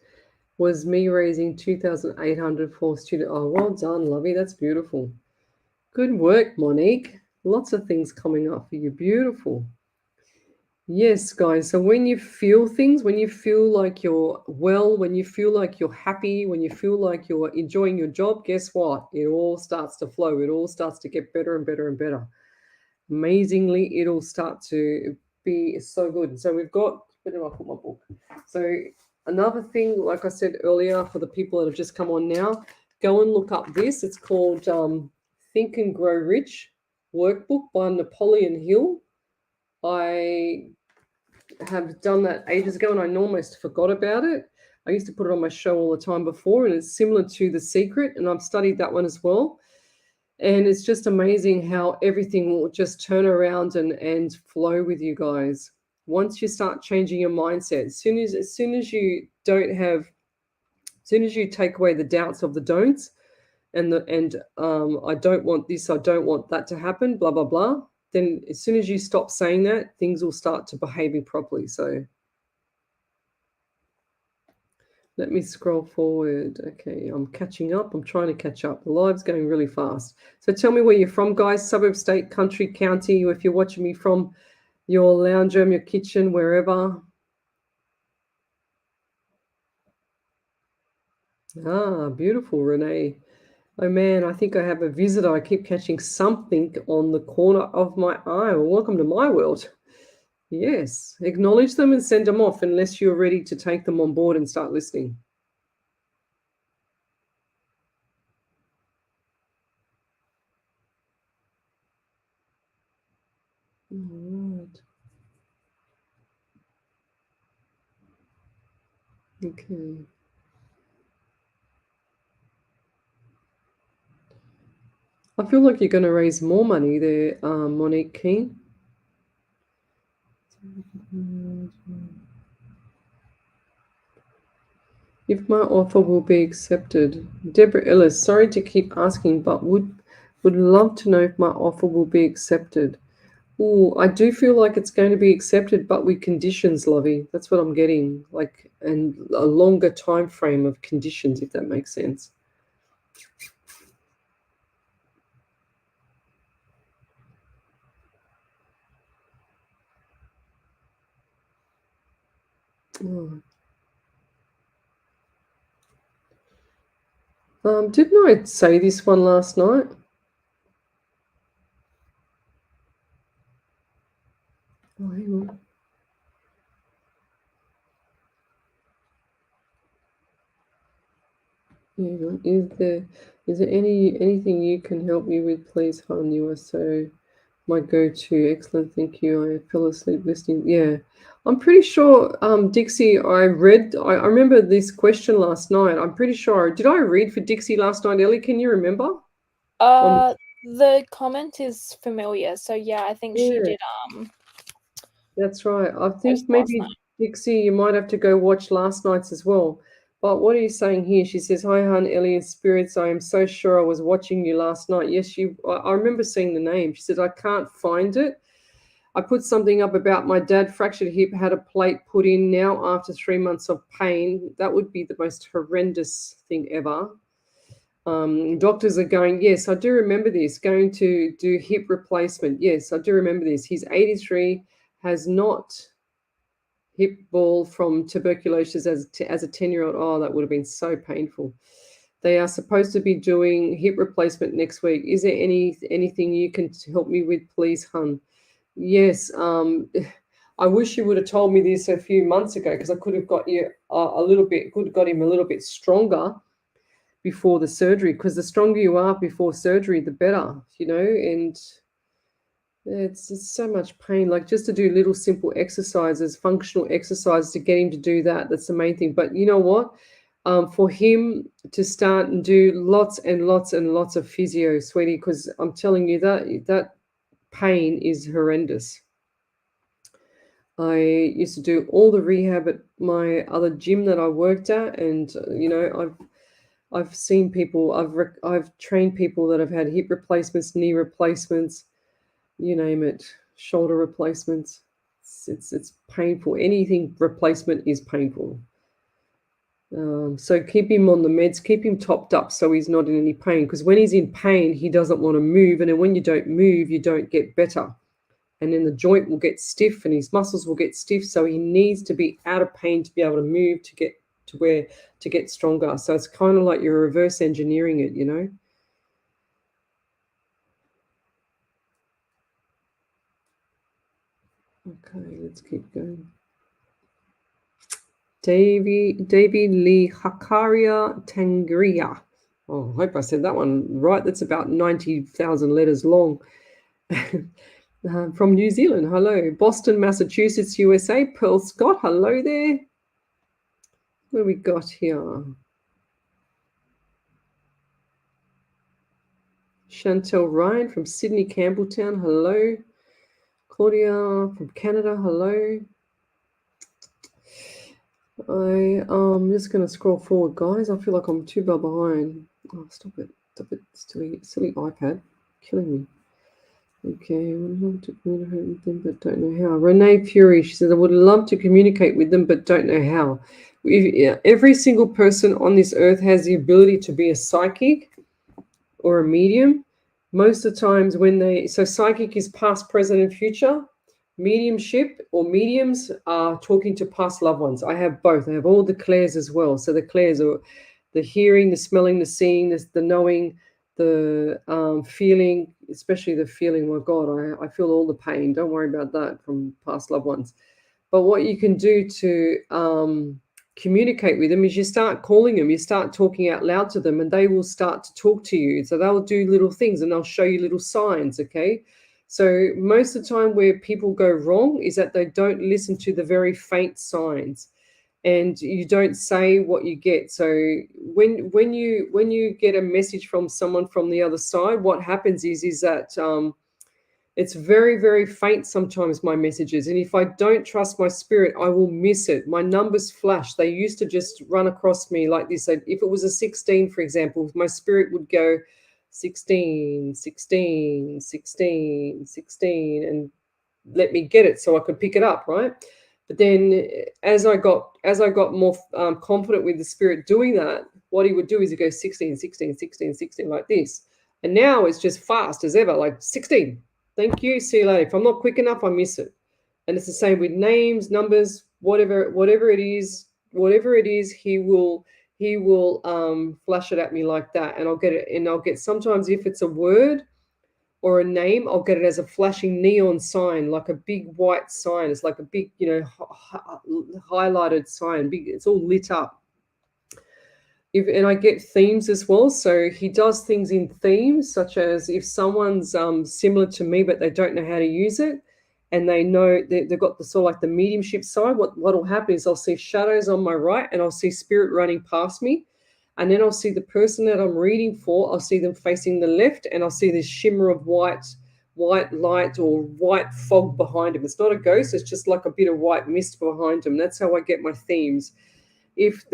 Speaker 1: me raising 2,800 for student. Oh, well done, lovey. That's beautiful. Good work, Monique. Lots of things coming up for you. Beautiful. Yes, guys. So when you feel things, when you feel like you're well, when you feel like you're happy, when you feel like you're enjoying your job, guess what? It all starts to flow. It all starts to get better and better and better. Amazingly, it'll start to be so good. So we've got, where did I put my book? So another thing, like I said earlier, for the people that have just come on now, go and look up this. It's called Think and Grow Rich workbook by Napoleon Hill. I have done that ages ago and I almost forgot about it. I used to put it on my show all the time before, and it's similar to The Secret, and I've studied that one as well. And it's just amazing how everything will just turn around and flow with you guys. Once you start changing your mindset, as soon as you don't have, as soon as you take away the doubts of the don'ts and I don't want this, I don't want that to happen, blah blah blah. Then as soon as you stop saying that, things will start to behaving properly. So let me scroll forward. Okay, I'm catching up. I'm trying to catch up. The live's going really fast. So tell me where you're from, guys. Suburb, state, country, county, or if you're watching me from your lounge room, your kitchen, wherever. Ah, beautiful, Renee. Oh, man, I think I have a visitor. I keep catching something on the corner of my eye. Well, welcome to my world. Yes, acknowledge them and send them off unless you're ready to take them on board and start listening. All right. Okay. I feel like you're going to raise more money there, Monique Keane. If my offer will be accepted. Deborah Ellis, sorry to keep asking, but would love to know if my offer will be accepted. Oh, I do feel like it's going to be accepted, but with conditions, Lovey. That's what I'm getting, like, and a longer time frame of conditions, if that makes sense. Oh. Didn't I say this one last night? Oh, hang on. Is there anything you can help me with, please, hon? You are so my go-to. Excellent, thank you. I fell asleep listening. Yeah, I'm pretty sure, Dixie. I remember this question last night. I'm pretty sure. Did I read for Dixie last night, Ellie? Can you remember?
Speaker 2: The comment is familiar, so yeah, I think she did.
Speaker 1: That's right. I think maybe Dixie, you might have to go watch last night's as well. But what are you saying here? She says, "Hi, hon, Ellie and spirits. I am so sure I was watching you last night." Yes, I remember seeing the name. She said, "I can't find it. I put something up about my dad fractured hip, had a plate put in now after 3 months of pain. That would be the most horrendous thing ever." Doctors are going, yes, I do remember this, going to do hip replacement. Yes, I do remember this. He's 83, has not hip ball from tuberculosis as a 10-year-old. Oh, that would have been so painful. They are supposed to be doing hip replacement next week. Is there anything you can help me with, please, hun? Yes. I wish you would have told me this a few months ago, because I could have got you got him a little bit stronger before the surgery, because the stronger you are before surgery, the better, and It's so much pain. Like just to do little simple exercises, functional exercises to get him to do that. That's the main thing. But you know what? For him to start and do lots and lots and lots of physio, sweetie, because I'm telling you that pain is horrendous. I used to do all the rehab at my other gym that I worked at, and you know, I've seen people, I've trained people that have had hip replacements, knee replacements, you name it, shoulder replacements. It's painful. Anything replacement is painful. So keep him on the meds, keep him topped up so he's not in any pain. Because when he's in pain, he doesn't want to move, and then when you don't move, you don't get better. And then the joint will get stiff and his muscles will get stiff. So he needs to be out of pain to be able to move to get stronger. So it's kind of like you're reverse engineering it, you know. Okay, let's keep going. Davy Lee Hakaria Tangria. Oh, I hope I said that one right. That's about 90,000 letters long. From New Zealand, hello. Boston, Massachusetts, USA. Pearl Scott, hello there. What do we got here? Chantel Ryan from Sydney, Campbelltown, hello. Claudia from Canada, hello. I'm just going to scroll forward, guys. I feel like I'm too far behind. Oh, stop it. Stop it. Silly iPad. Killing me. Okay, I would love to communicate with them, but don't know how. Renee Fury, she says, I would love to communicate with them, but don't know how. Every single person on this earth has the ability to be a psychic or a medium. Most of the times so psychic is past, present, and future. Mediumship or mediums are talking to past loved ones. I have both. I have all the clairs as well. So the clairs are the hearing, the smelling, the seeing, the knowing, the feeling, especially the feeling. My God, I feel all the pain. Don't worry about that from past loved ones. But what you can do to communicate with them is you start calling them, you start talking out loud to them, and they will start to talk to you. So they'll do little things and they'll show you little signs, okay? So most of the time where people go wrong is that they don't listen to the very faint signs, and you don't say what you get. So when you get a message from someone from the other side, what happens is that it's very, very faint sometimes, my messages. And if I don't trust my spirit, I will miss it. My numbers flash. They used to just run across me like this. If it was a 16, for example, my spirit would go 16, 16, 16, 16, and let me get it so I could pick it up, right? But then as I got more confident with the spirit doing that, what he would do is he'd go 16, 16, 16, 16 like this. And now it's just fast as ever, like 16. Thank you. See you later. If I'm not quick enough, I miss it. And it's the same with names, numbers, whatever it is, he will flash it at me like that, and I'll get it. And I'll get, sometimes if it's a word or a name, I'll get it as a flashing neon sign, like a big white sign. It's like a big, highlighted sign. Big. It's all lit up. And I get themes as well. So he does things in themes, such as if someone's similar to me, but they don't know how to use it, and they know they've got the sort of like the mediumship side. What will happen is I'll see shadows on my right, and I'll see spirit running past me, and then I'll see the person that I'm reading for. I'll see them facing the left, and I'll see this shimmer of white light or white fog behind him. It's not a ghost. It's just like a bit of white mist behind him. That's how I get my themes. If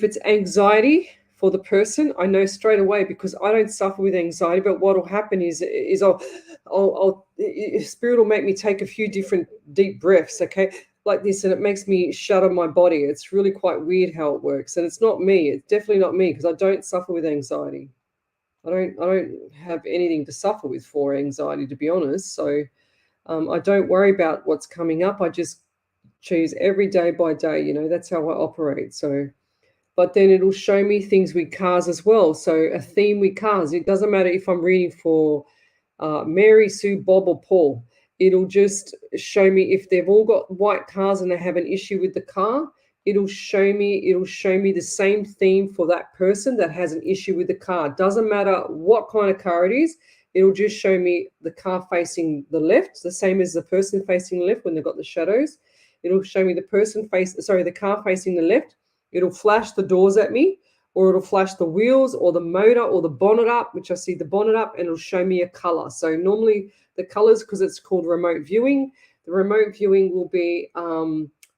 Speaker 1: it's anxiety for the person, I know straight away, because I don't suffer with anxiety. But what will happen is spirit will make me take a few different deep breaths, okay, like this, and it makes me shudder my body. It's really quite weird how it works, and it's not me. It's definitely not me, because I don't suffer with anxiety. I don't have anything to suffer with for anxiety, to be honest. So I don't worry about what's coming up. I just choose every day by day. That's how I operate. So. But then it'll show me things with cars as well. So a theme with cars. It doesn't matter if I'm reading for Mary, Sue, Bob, or Paul. It'll just show me if they've all got white cars and they have an issue with the car. it'll show me the same theme for that person that has an issue with the car. Doesn't matter what kind of car it is, it'll just show me the car facing the left, the same as the person facing the left when they've got the shadows. It'll show me the car facing the left. It'll flash the doors at me, or it'll flash the wheels or the motor or the bonnet up, which I see the bonnet up, and it'll show me a color. So normally the colors, because it's called remote viewing, the remote viewing will be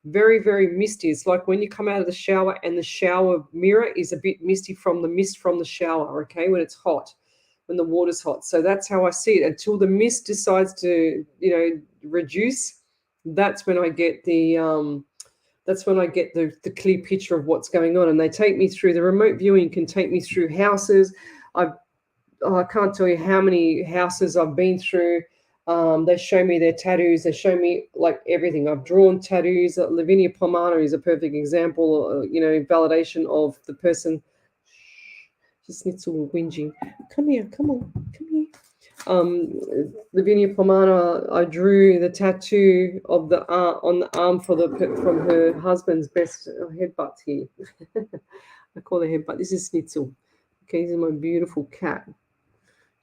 Speaker 1: very, very misty. It's like when you come out of the shower and the shower mirror is a bit misty from the mist from the shower, okay, when it's hot, when the water's hot. So that's how I see it. Until the mist decides to, reduce, that's when I get the clear picture of what's going on. And they take me through, the remote viewing can take me through houses. I can't tell you how many houses I've been through. They show me their tattoos. They show me like everything. I've drawn tattoos. Lavinia Pomana is a perfect example, validation of the person. Just Schnitzel whinging. Come here, come on, come here. Lavinia Pomana, I drew the tattoo of the on the arm from her husband's best headbutt here. I call her headbutt. This is Schnitzel. Okay, this is my beautiful cat.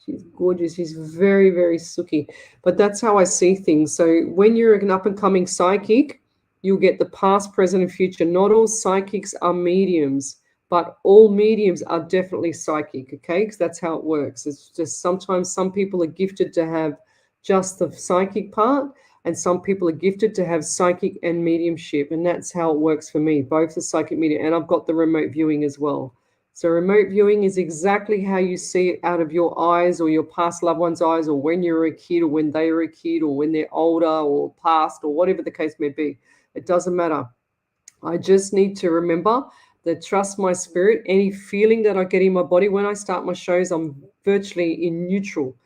Speaker 1: She's gorgeous. She's very, very sooky. But that's how I see things. So when you're an up-and-coming psychic, you'll get the past, present, and future. Not all psychics are mediums, but all mediums are definitely psychic, okay? Because that's how it works. It's just sometimes some people are gifted to have just the psychic part, and some people are gifted to have psychic and mediumship, and that's how it works for me, both the psychic medium, and I've got the remote viewing as well. So remote viewing is exactly how you see it out of your eyes or your past loved one's eyes, or when you were a kid or when they were a kid or when they're older or past or whatever the case may be. It doesn't matter. I just need to remember that trust my spirit. Any feeling that I get in my body when I start my shows, I'm virtually in neutral.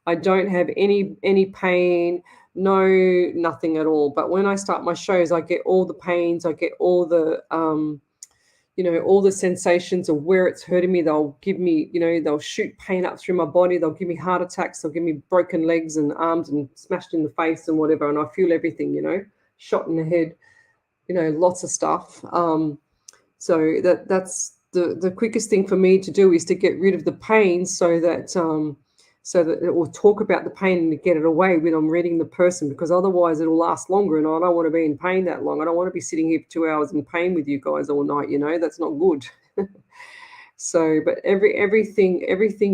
Speaker 1: I don't have any pain, nothing at all. But when I start my shows, I get all the pains, I get all the all the sensations of where it's hurting me. They'll give me, they'll shoot pain up through my body. They'll give me heart attacks. They'll give me broken legs and arms and smashed in the face and whatever. And I feel everything, shot in the head, lots of stuff. So that's the quickest thing for me to do is to get rid of the pain so that it will talk about the pain and to get it away when I'm reading the person, because otherwise it'll last longer and I don't want to be in pain that long. I don't want to be sitting here for 2 hours in pain with you guys all night, that's not good. So, but everything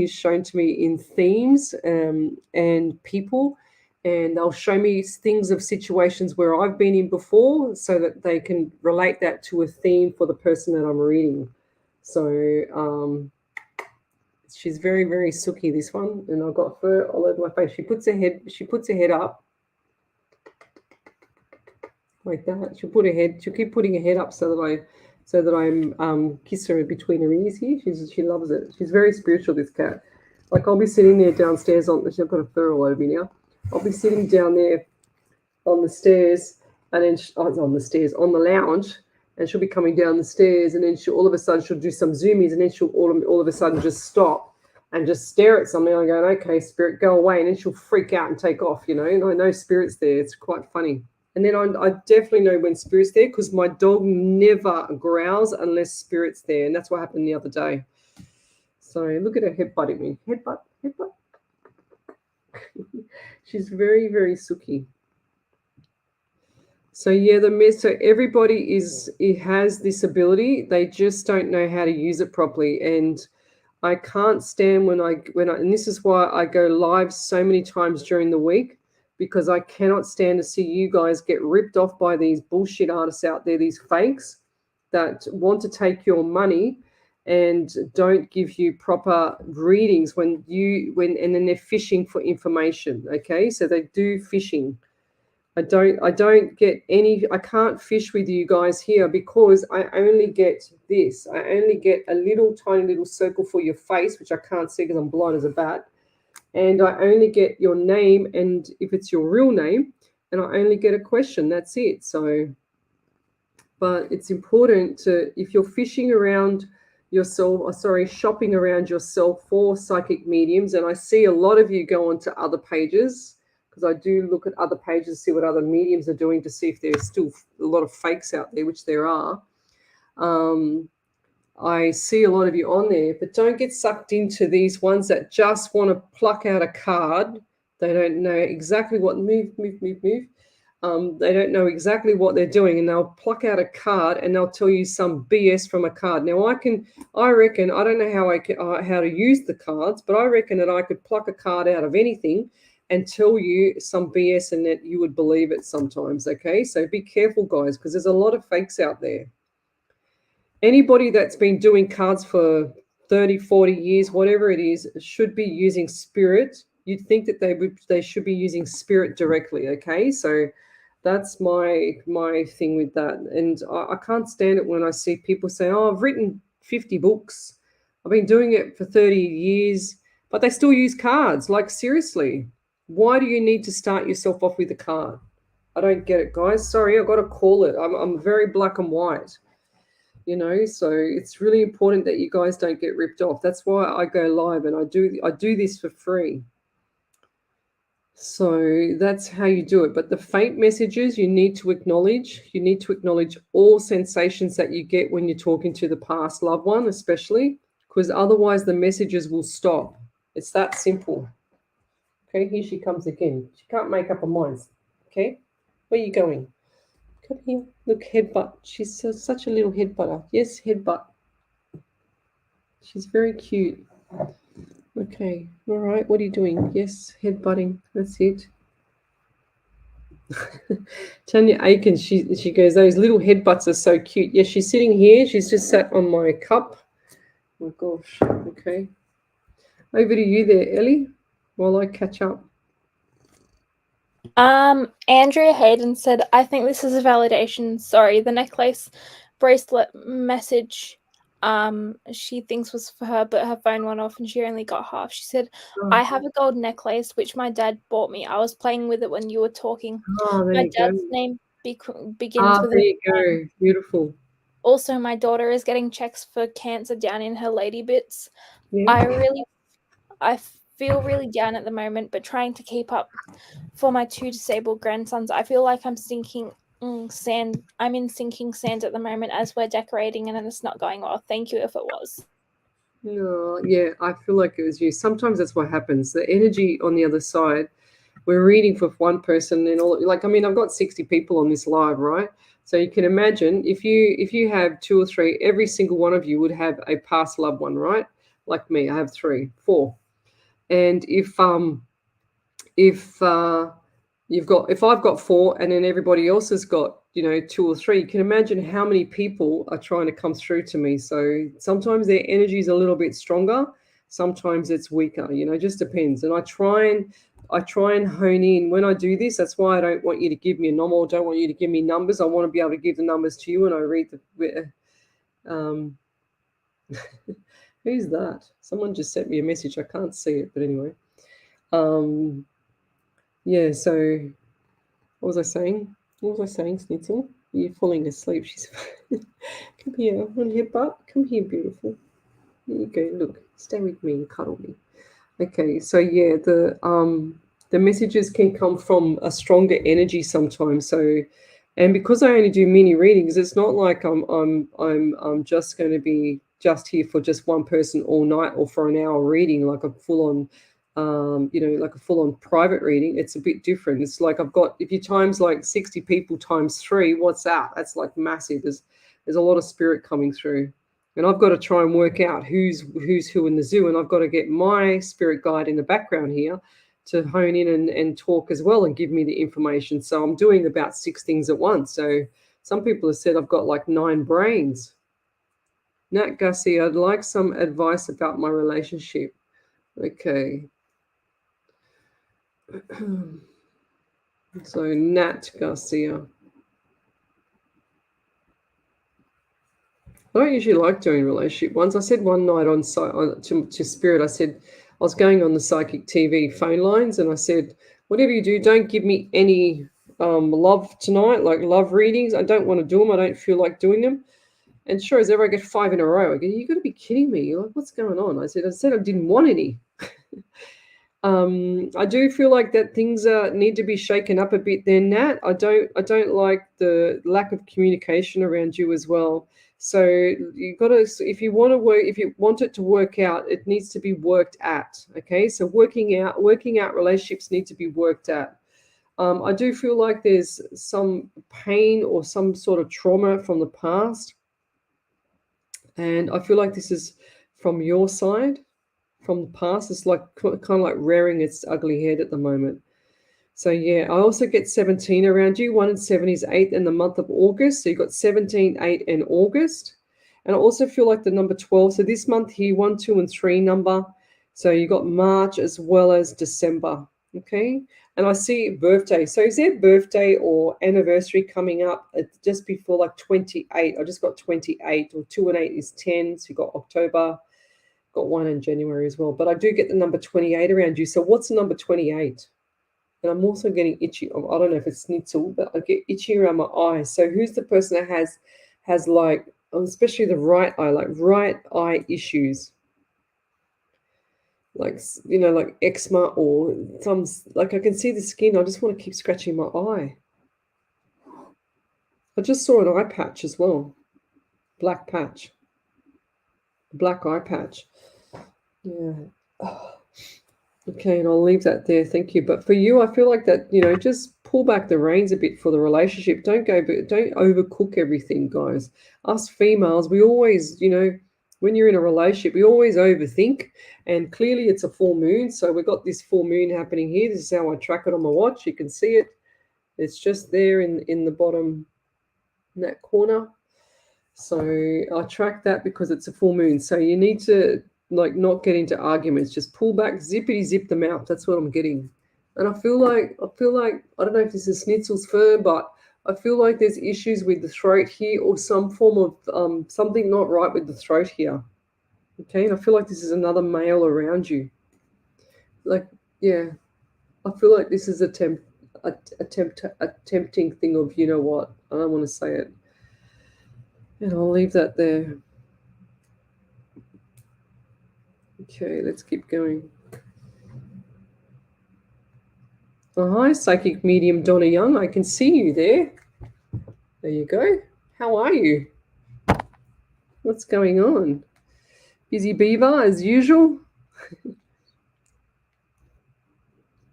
Speaker 1: is shown to me in themes and people, and they'll show me things of situations where I've been in before so that they can relate that to a theme for the person that I'm reading. So, she's very, very sooky, this one, and I've got fur all over my face. She puts her head up like that. She'll keep putting her head up so that I kiss her between her ears here. She loves it. She's very spiritual, this cat. Like I'll be sitting there downstairs she's got a fur all over me now. I'll be sitting down there on the stairs, and then on the lounge. And she'll be coming down the stairs, and then all of a sudden she'll do some zoomies, and then she'll all of a sudden just stop and just stare at something. I'm going, okay, spirit, go away. And then she'll freak out and take off, and I know spirit's there. It's quite funny. And then I definitely know when spirit's there, because my dog never growls unless spirit's there. And that's what happened the other day. So look at her headbutting me. Headbutt. She's very, very sooky. So yeah, so everybody has this ability. They just don't know how to use it properly. And I can't stand when I and this is why I go live so many times during the week, because I cannot stand to see you guys get ripped off by these bullshit artists out there, these fakes that want to take your money and don't give you proper readings and then they're fishing for information. Okay, so they do fishing. I don't get any, I can't fish with you guys here because I only get this. I only get a tiny little circle for your face, which I can't see because I'm blind as a bat. And I only get your name, and if it's your real name, and I only get a question. That's it. So, but it's important if you're fishing around yourself, shopping around yourself for psychic mediums, and I see a lot of you go onto other pages, because I do look at other pages, see what other mediums are doing to see if there's still a lot of fakes out there, which there are. I see a lot of you on there, but don't get sucked into these ones that just want to pluck out a card. They don't know exactly what move. They don't know exactly what they're doing, and they'll pluck out a card and they'll tell you some BS from a card. Now, I reckon, I don't know how to use the cards, but I reckon that I could pluck a card out of anything and tell you some BS and that you would believe it sometimes, okay? So be careful, guys, because there's a lot of fakes out there. Anybody that's been doing cards for 30, 40 years, whatever it is, should be using spirit. You'd think that they should be using spirit directly, okay? So that's my thing with that. And I can't stand it when I see people say, oh, I've written 50 books. I've been doing it for 30 years, but they still use cards. Like, seriously, why do you need to start yourself off with a card? I don't get it, guys. Sorry, I've got to call it. I'm very black and white. You know, so it's really important that you guys don't get ripped off. That's why I go live and I do this for free. So that's how you do it. But the faint messages you need to acknowledge. You need to acknowledge all sensations that you get when you're talking to the past loved one, especially, because otherwise the messages will stop. It's that simple. Okay, here she comes again. She can't make up her mind. Okay, where are you going? Come here. Look, headbutt. She's such a little headbutter. Yes, headbutt. She's very cute. Okay. All right. What are you doing? Yes, headbutting. That's it. Tanya Aiken, she goes, those little headbutts are so cute. Yes, she's sitting here. She's just sat on my cup. Oh, my gosh. Okay. Over to you there, Ellie, while I catch up.
Speaker 2: Andrea Hayden said, I think this is a validation. Sorry, the necklace bracelet message she thinks was for her, but her phone went off and she only got half. She said, I have a gold necklace which my dad bought me. I was playing with it when you were talking. My dad's name begins with
Speaker 1: there you go. Beautiful.
Speaker 2: Also, my daughter is getting checks for cancer down in her lady bits.
Speaker 1: Yeah.
Speaker 2: I feel really down at the moment, but trying to keep up for my 2 disabled grandsons. I feel like I'm sinking sand. I'm in sinking sand at the moment as we're decorating, and it's not going well. Thank you if it was.
Speaker 1: No, yeah, I feel like it was you. Sometimes that's what happens. The energy on the other side. We're reading for one person, and all. Like, I mean, I've got 60 people on this live, right? So you can imagine if you have 2 or 3, every single one of you would have a past loved one, right? Like me, I have 3, 4. And if I've got 4 and then everybody else has got 2 or 3, you can imagine how many people are trying to come through to me. So sometimes their energy is a little bit stronger, sometimes it's weaker, it just depends. And I try and hone in when I do this. That's why I don't want you to give me a number, don't want you to give me numbers. I want to be able to give the numbers to you when I read who's that? Someone just sent me a message. I can't see it, but anyway. Yeah, so what was I saying? Snitzel? You're falling asleep. She's come here, on your butt. Come here, beautiful. There you go. Look, stay with me and cuddle me. Okay, so yeah, the messages can come from a stronger energy sometimes. So, and because I only do mini readings, it's not like I'm just going to be just here for just one person all night or for an hour reading, like a full on. Like a full-on private reading. It's a bit different. It's like if you times like 60 people times 3, what's that? That's like massive. There's a lot of spirit coming through, and I've got to try and work out who's who in the zoo, and I've got to get my spirit guide in the background here to hone in and talk as well and give me the information. So I'm doing about 6 things at once. So some people have said I've got like 9 brains. Nat Gussie, I'd like some advice about my relationship. Okay. So Nat Garcia. I don't usually like doing relationship ones. I said one night to Spirit, I said I was going on the Psychic TV phone lines, and I said, whatever you do, don't give me any love tonight, like love readings. I don't want to do them. I don't feel like doing them. And sure as ever, I get 5 in a row. I go, you got to be kidding me. You're like, what's going on? I said I didn't want any. I do feel like that things need to be shaken up a bit there, Nat. I don't like the lack of communication around you as well. So you got to, if you want to work, if you want it to work out, it needs to be worked at. Okay, so working out relationships need to be worked at. I do feel like there's some pain or some sort of trauma from the past, and I feel like this is from your side, from the past. It's like kind of like rearing its ugly head at the moment. So yeah, I also get 17 around you. 1 and 7 is 8 in the month of August. So you got 17, 8 in August. And I also feel like the number 12. So this month here, 1, 2, and 3 number. So you got March as well as December. Okay. And I see birthday. So is there birthday or anniversary coming up just before like 28? I just got 28, or 2 and 8 is 10. So you got October, got 1 in January as well. But I do get the number 28 around you. So what's the number 28? And I'm also getting itchy. I don't know if it's schnitzel, but I get itchy around my eyes. So who's the person that has like, especially the right eye, like right eye issues, like like eczema or some, like I can see the skin. I just want to keep scratching my eye. I just saw an eye patch as well, black patch, black eye patch. Yeah. Okay, and I'll leave that there. Thank you. But for you, I feel like that, just pull back the reins a bit for the relationship. Don't overcook everything, guys. Us females, we always, when you're in a relationship, we always overthink. And clearly it's a full moon. So we've got this full moon happening here. This is how I track it on my watch. You can see it. It's just there in the bottom, in that corner. So I track that because it's a full moon. So you need to not get into arguments. Just pull back, zippity zip them out. That's what I'm getting. And I feel like I don't know if this is Schnitzel's fur, but I feel like there's issues with the throat here, or some form of something not right with the throat here. Okay, and I feel like this is another male around you. Like, yeah, I feel like this is a tempting thing of, you know what? I don't want to say it. And I'll leave that there. Okay, let's keep going. Oh, hi, Psychic Medium Donna Young. I can see you there. There you go. How are you? What's going on? Busy beaver as usual?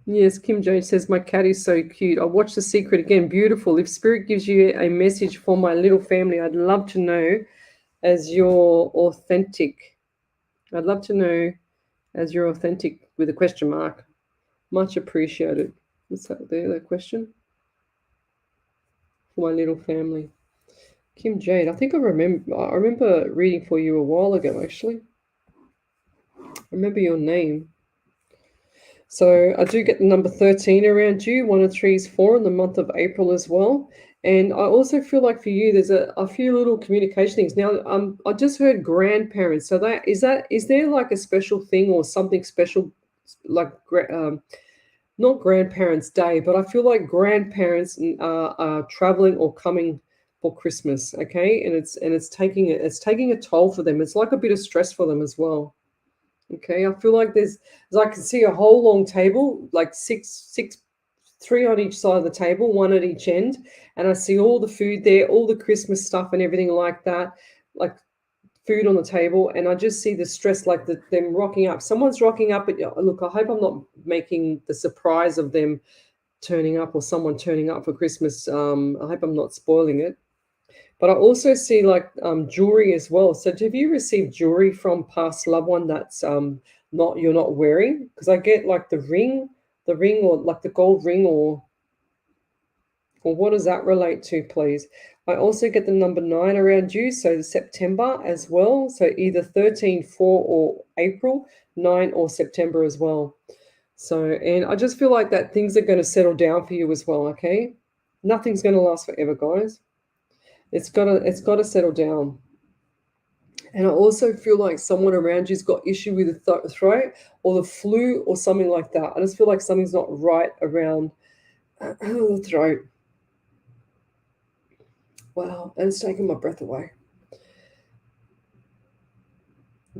Speaker 1: Yes, Kim Jones says, my cat is so cute. I watched The Secret again. Beautiful. If Spirit gives you a message for my little family, I'd love to know as you're authentic. I'd love to know as you're authentic with a question mark. Much appreciated. What's that there, that question? For my little family. Kim Jade, I think I remember reading for you a while ago, actually. I remember your name. So I do get the number 13 around you. 1 and 3 is 4 in the month of April as well. And I also feel like for you, there's a few little communication things. Now, I just heard grandparents. So is there like a special thing or something special, like not Grandparents' Day, but I feel like grandparents are traveling or coming for Christmas. Okay, and it's taking a toll for them. It's like a bit of stress for them as well. Okay, I feel like I can see a whole long table, like six, three on each side of the table, one at each end, and I see all the food there, all the Christmas stuff and everything like that, like food on the table, and I just see the stress, like them rocking up. Someone's rocking up, look, I hope I'm not making the surprise of them turning up or someone turning up for Christmas. I hope I'm not spoiling it. But I also see like jewelry as well. So have you received jewelry from past loved one that's you're not wearing? Because I get like the ring, or like the gold ring, or what does that relate to, please? I also get the number 9 around you, so September as well. So either 13, 4, or April, 9, or September as well. So, and I just feel like that things are going to settle down for you as well, okay? Nothing's going to last forever, guys. It's got to settle down. And I also feel like someone around you's got issue with the throat or the flu or something like that. I just feel like something's not right around the throat. Wow, and it's taking my breath away.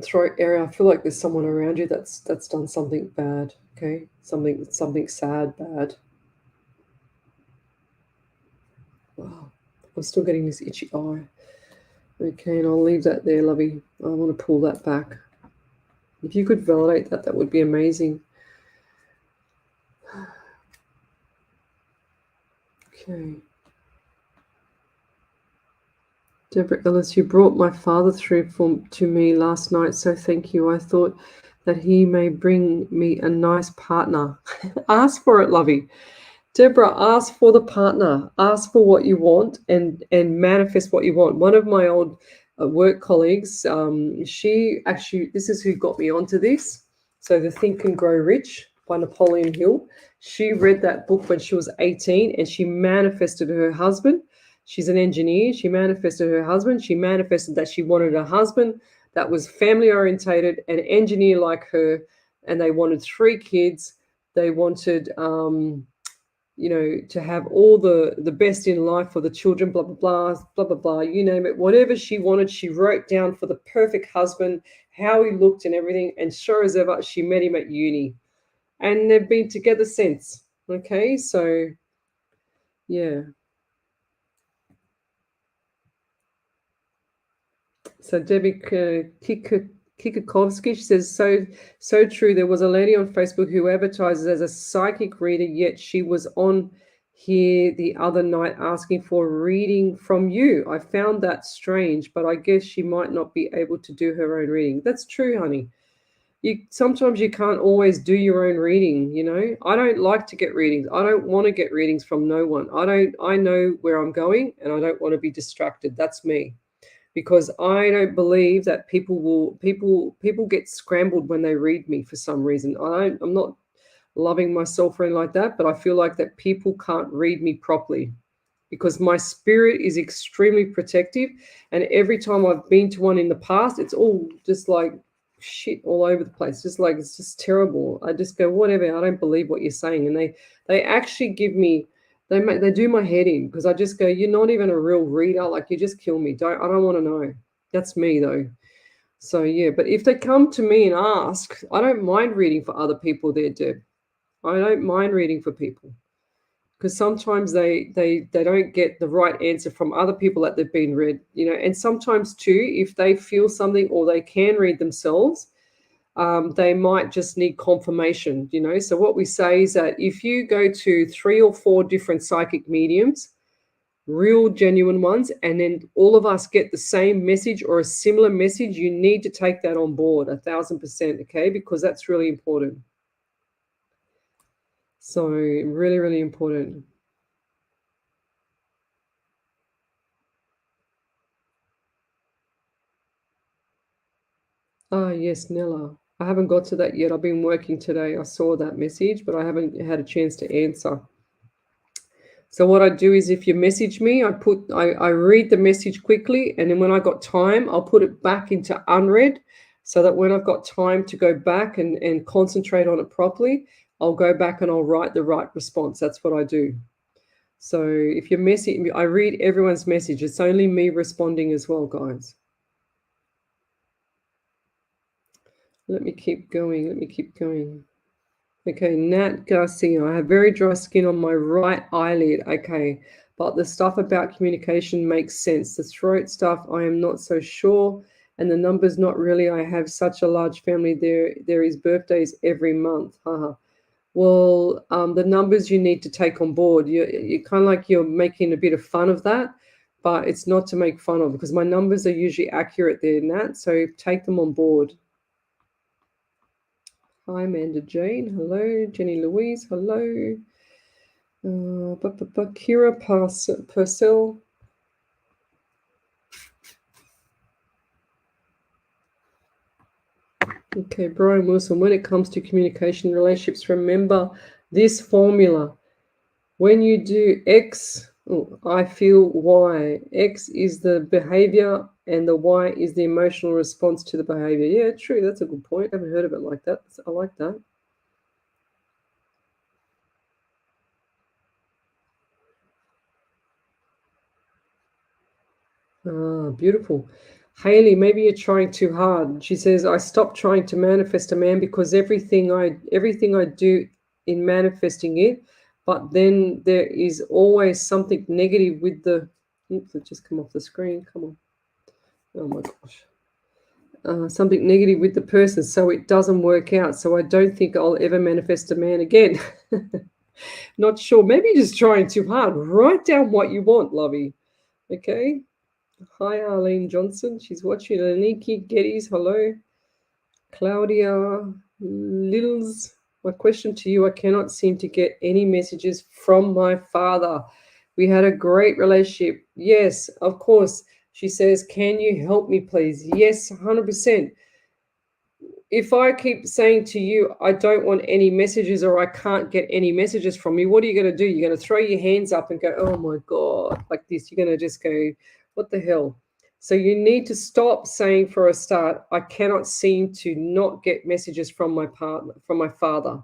Speaker 1: throat area. I feel like there's someone around you that's done something bad. Okay, something sad, bad. Wow, I'm still getting this itchy eye. Okay, and I'll leave that there, lovey. I want to pull that back. If you could validate that, that would be amazing. Okay. Deborah Ellis, you brought my father through to me last night, so thank you. I thought that he may bring me a nice partner. Ask for it, lovey. Deborah, ask for the partner. Ask for what you want and manifest what you want. One of my old work colleagues, she actually, this is who got me onto this. So The Think and Grow Rich by Napoleon Hill. She read that book when she was 18 and she manifested her husband. She's an engineer. She manifested her husband. She manifested that she wanted a husband that was family orientated, an engineer like her, and they wanted 3 kids. They wanted, to have all the best in life for the children, blah, blah, blah, blah, blah, blah, you name it. Whatever she wanted, she wrote down for the perfect husband, how he looked and everything. And sure as ever, she met him at uni. And they've been together since. Okay, so, yeah. So Debbie Kikakovsky, she says, so true. There was a lady on Facebook who advertises as a psychic reader, yet she was on here the other night asking for a reading from you. I found that strange, but I guess she might not be able to do her own reading. That's true, honey. Sometimes you can't always do your own reading, I don't like to get readings. I don't want to get readings from no one. I know where I'm going and I don't want to be distracted. That's me. Because I don't believe that people get scrambled when they read me for some reason. I'm not loving myself or anything like that, but I feel like that people can't read me properly because my spirit is extremely protective. And every time I've been to one in the past, it's all just like shit all over the place. It's just terrible. I just go, whatever, I don't believe what you're saying. And they actually give me, they do my head in because I just go, you're not even a real reader. Like, you just kill me. I don't want to know. That's me though. So yeah, but if they come to me and ask, I don't mind reading for other people there, Deb. I don't mind reading for people because sometimes they don't get the right answer from other people that they've been read, and sometimes too, if they feel something or they can read themselves, they might just need confirmation, So what we say is that if you go to 3 or 4 different psychic mediums, real genuine ones, and then all of us get the same message or a similar message, you need to take that on board 1,000%, okay? Because that's really important. So really, really important. Ah, yes, Nella. I haven't got to that yet. I've been working today. I saw that message, but I haven't had a chance to answer. So what I do is if you message me, I read the message quickly, and then when I got time, I'll put it back into unread so that when I've got time to go back and concentrate on it properly, I'll go back and I'll write the right response. That's what I do. So if you message me, I read everyone's message. It's only me responding as well, guys. Let me keep going. Okay, Nat Garcia. I have very dry skin on my right eyelid. Okay, but the stuff about communication makes sense. The throat stuff, I am not so sure. And the numbers, not really. I have such a large family. There is birthdays every month. Haha. Well, the numbers you need to take on board. You kind of like you're making a bit of fun of that, but it's not to make fun of because my numbers are usually accurate there, Nat. So take them on board. Hi, Amanda Jane. Hello. Jenny Louise. Hello. Kira Purcell. Okay, Brian Wilson. When it comes to communication relationships, remember this formula. When you do X, I feel Y. X is the behavior and the Y is the emotional response to the behavior. Yeah, true. That's a good point. I haven't heard of it like that. I like that. Ah, beautiful. Haley, maybe you're trying too hard. She says, I stopped trying to manifest a man because everything I do in manifesting it, but then there is always something negative with the. Oops, it just come off the screen. Come on. Oh my gosh. Something negative with the person, so it doesn't work out. So I don't think I'll ever manifest a man again. Not sure. Maybe you're just trying too hard. Write down what you want, lovey. Okay. Hi, Arlene Johnson. She's watching. Aniki Geddes. Hello. Claudia Littles. My question to you, I cannot seem to get any messages from my father. We had a great relationship. Yes, of course. She says, can you help me, please? Yes, 100%. If I keep saying to you, I don't want any messages or I can't get any messages from you, what are you going to do? You're going to throw your hands up and go, oh my God, like this. You're going to just go, what the hell? So you need to stop saying for a start, I cannot seem to not get messages from my partner, from my father.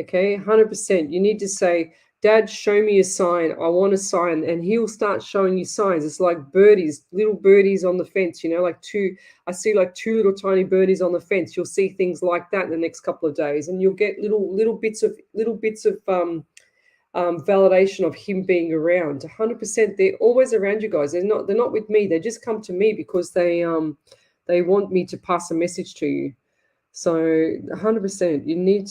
Speaker 1: Okay, 100%. You need to say, Dad, show me a sign. I want a sign. And he'll start showing you signs. It's like birdies, little birdies on the fence, like I see like two little tiny birdies on the fence. You'll see things like that in the next couple of days. And you'll get little bits of validation of him being around. 100%. They're always around you guys. They're not with me. They just come to me because they want me to pass a message to you. So 100%, you need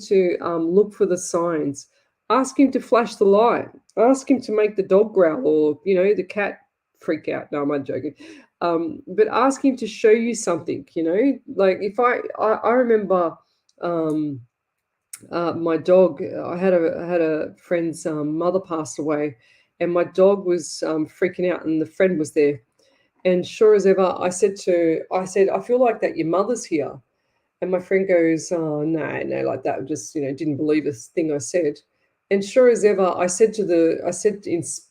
Speaker 1: to look for the signs. Ask him to flash the light. Ask him to make the dog growl or the cat freak out. No, I'm not joking. But ask him to show you something. Like if I remember my dog. I had a friend's mother passed away, and my dog was freaking out, and the friend was there. And sure as ever, I said, I feel like that your mother's here. And my friend goes, oh, no, like that. Just, didn't believe this thing I said. And sure as ever, I said in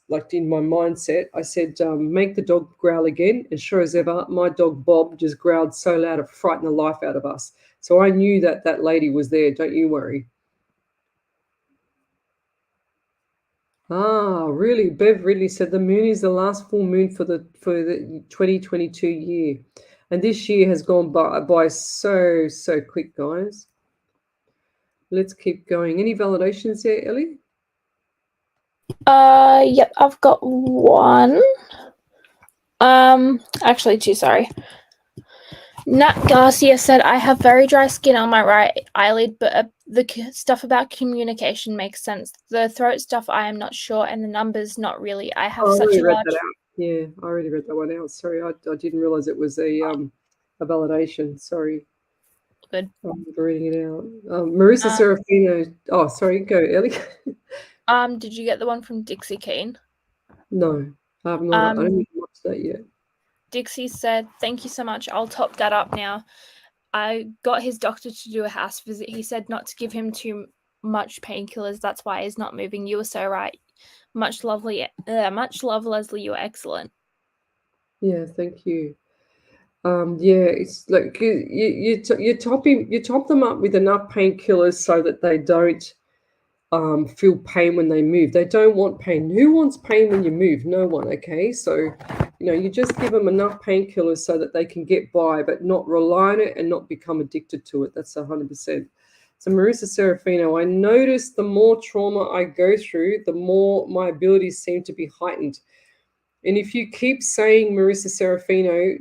Speaker 1: my mindset, I said, make the dog growl again. And sure as ever, my dog Bob just growled so loud it frightened the life out of us. So I knew that lady was there. Don't you worry. Ah, really? Bev Ridley said the moon is the last full moon for the 2022 year. And this year has gone by so quick, guys. Let's keep going. Any validations there, Ellie?
Speaker 2: Yep, I've got one. Actually two, sorry. Nat Garcia said, I have very dry skin on my right eyelid, but the stuff about communication makes sense. The throat stuff, I am not sure, and the numbers, not really. I have such a large...
Speaker 1: Yeah, I already read that one out. Sorry, I didn't realize it was a validation. Sorry.
Speaker 2: Good.
Speaker 1: I'm reading it out. Marissa Serafino. Oh, sorry, go, Ellie.
Speaker 2: Did you get the one from Dixie Keane?
Speaker 1: No, I have not. I haven't watched that yet.
Speaker 2: Dixie said, thank you so much. I'll top that up now. I got his doctor to do a house visit. He said not to give him too much painkillers. That's why he's not moving. You were so right. Much love, Leslie. You were excellent.
Speaker 1: Yeah, thank you. Yeah, it's like you top them up with enough painkillers so that they don't feel pain when they move. They don't want pain. Who wants pain when you move? No one. Okay, so you just give them enough painkillers so that they can get by, but not rely on it and not become addicted to it. That's 100%. So Marissa Serafino, I notice the more trauma I go through, the more my abilities seem to be heightened. And if you keep saying, Marissa Serafino,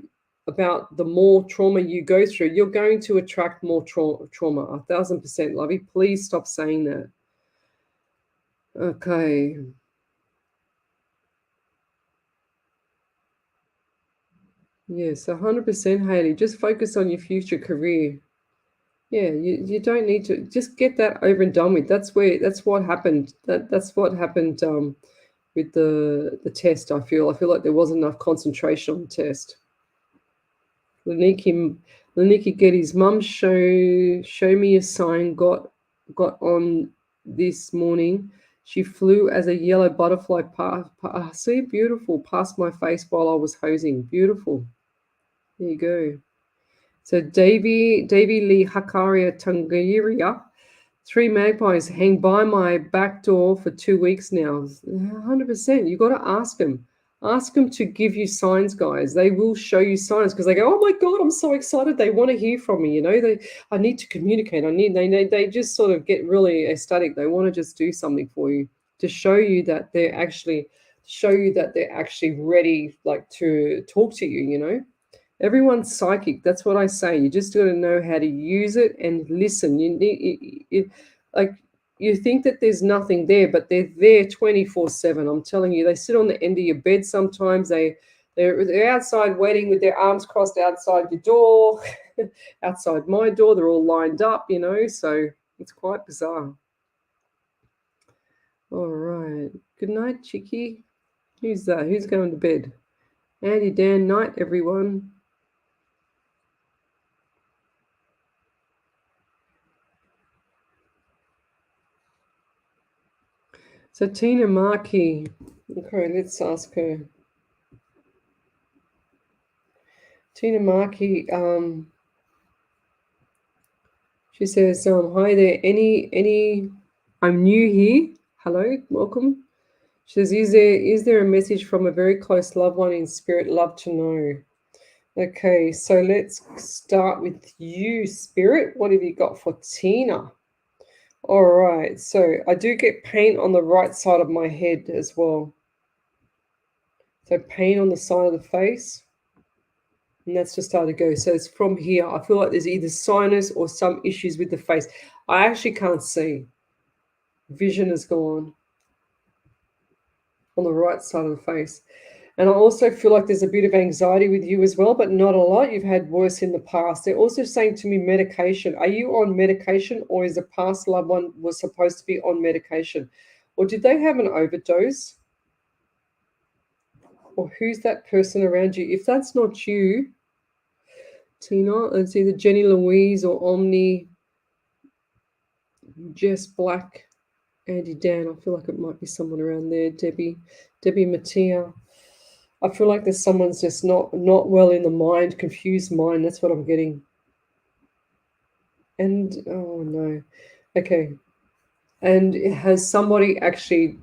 Speaker 1: about the more trauma you go through, you're going to attract more trauma. 1,000%, Lovey. Please stop saying that. Okay. Yes, 100%, Haley. Just focus on your future career. Yeah, you don't need to just get that over and done with. That's what happened. That's what happened with the test. I feel like there wasn't enough concentration on the test. Laniki Getty's mum show me a sign got on this morning. She flew as a yellow butterfly see, beautiful, past my face while I was hosing. Beautiful. There you go. So Davy Lee Hakaria Tungiria, 3 magpies hang by my back door for 2 weeks now. 100%. You got to ask them. Ask them to give you signs, guys. They will show you signs because they go, "Oh my God, I'm so excited." They want to hear from me. I need to communicate. They just sort of get really ecstatic. They want to just do something for you to show you that they're actually ready, like, to talk to you. Everyone's psychic. That's what I say. You just got to know how to use it and listen. Like, you think that there's nothing there, but they're there 24/7. I'm telling you, they sit on the end of your bed sometimes. They're outside waiting with their arms crossed outside your door, outside my door. They're all lined up, so it's quite bizarre. All right. Good night, Chicky. Who's that? Who's going to bed? Andy, Dan, night, everyone. So Tina Markey, okay, let's ask her. Tina Markey, she says, "Hi there. I'm new here. Hello, welcome." She says, "Is there a message from a very close loved one in spirit? Love to know." Okay, so let's start with you, Spirit. What have you got for Tina? All right, so I do get pain on the right side of my head as well. So pain on the side of the face. And that's just how to go. So it's from here. I feel like there's either sinus or some issues with the face. I actually can't see. Vision is gone on the right side of the face. And I also feel like there's a bit of anxiety with you as well, but not a lot. You've had worse in the past. They're also saying to me medication. Are you on medication, or is a past loved one was supposed to be on medication? Or did they have an overdose? Or who's that person around you? If that's not you, Tina, it's either Jenny Louise or Omni, Jess Black, Andy Dan. I feel like it might be someone around there. Debbie Mattia. I feel like there's someone's just not well in the mind, confused mind. That's what I'm getting. And oh no, okay. And has somebody actually,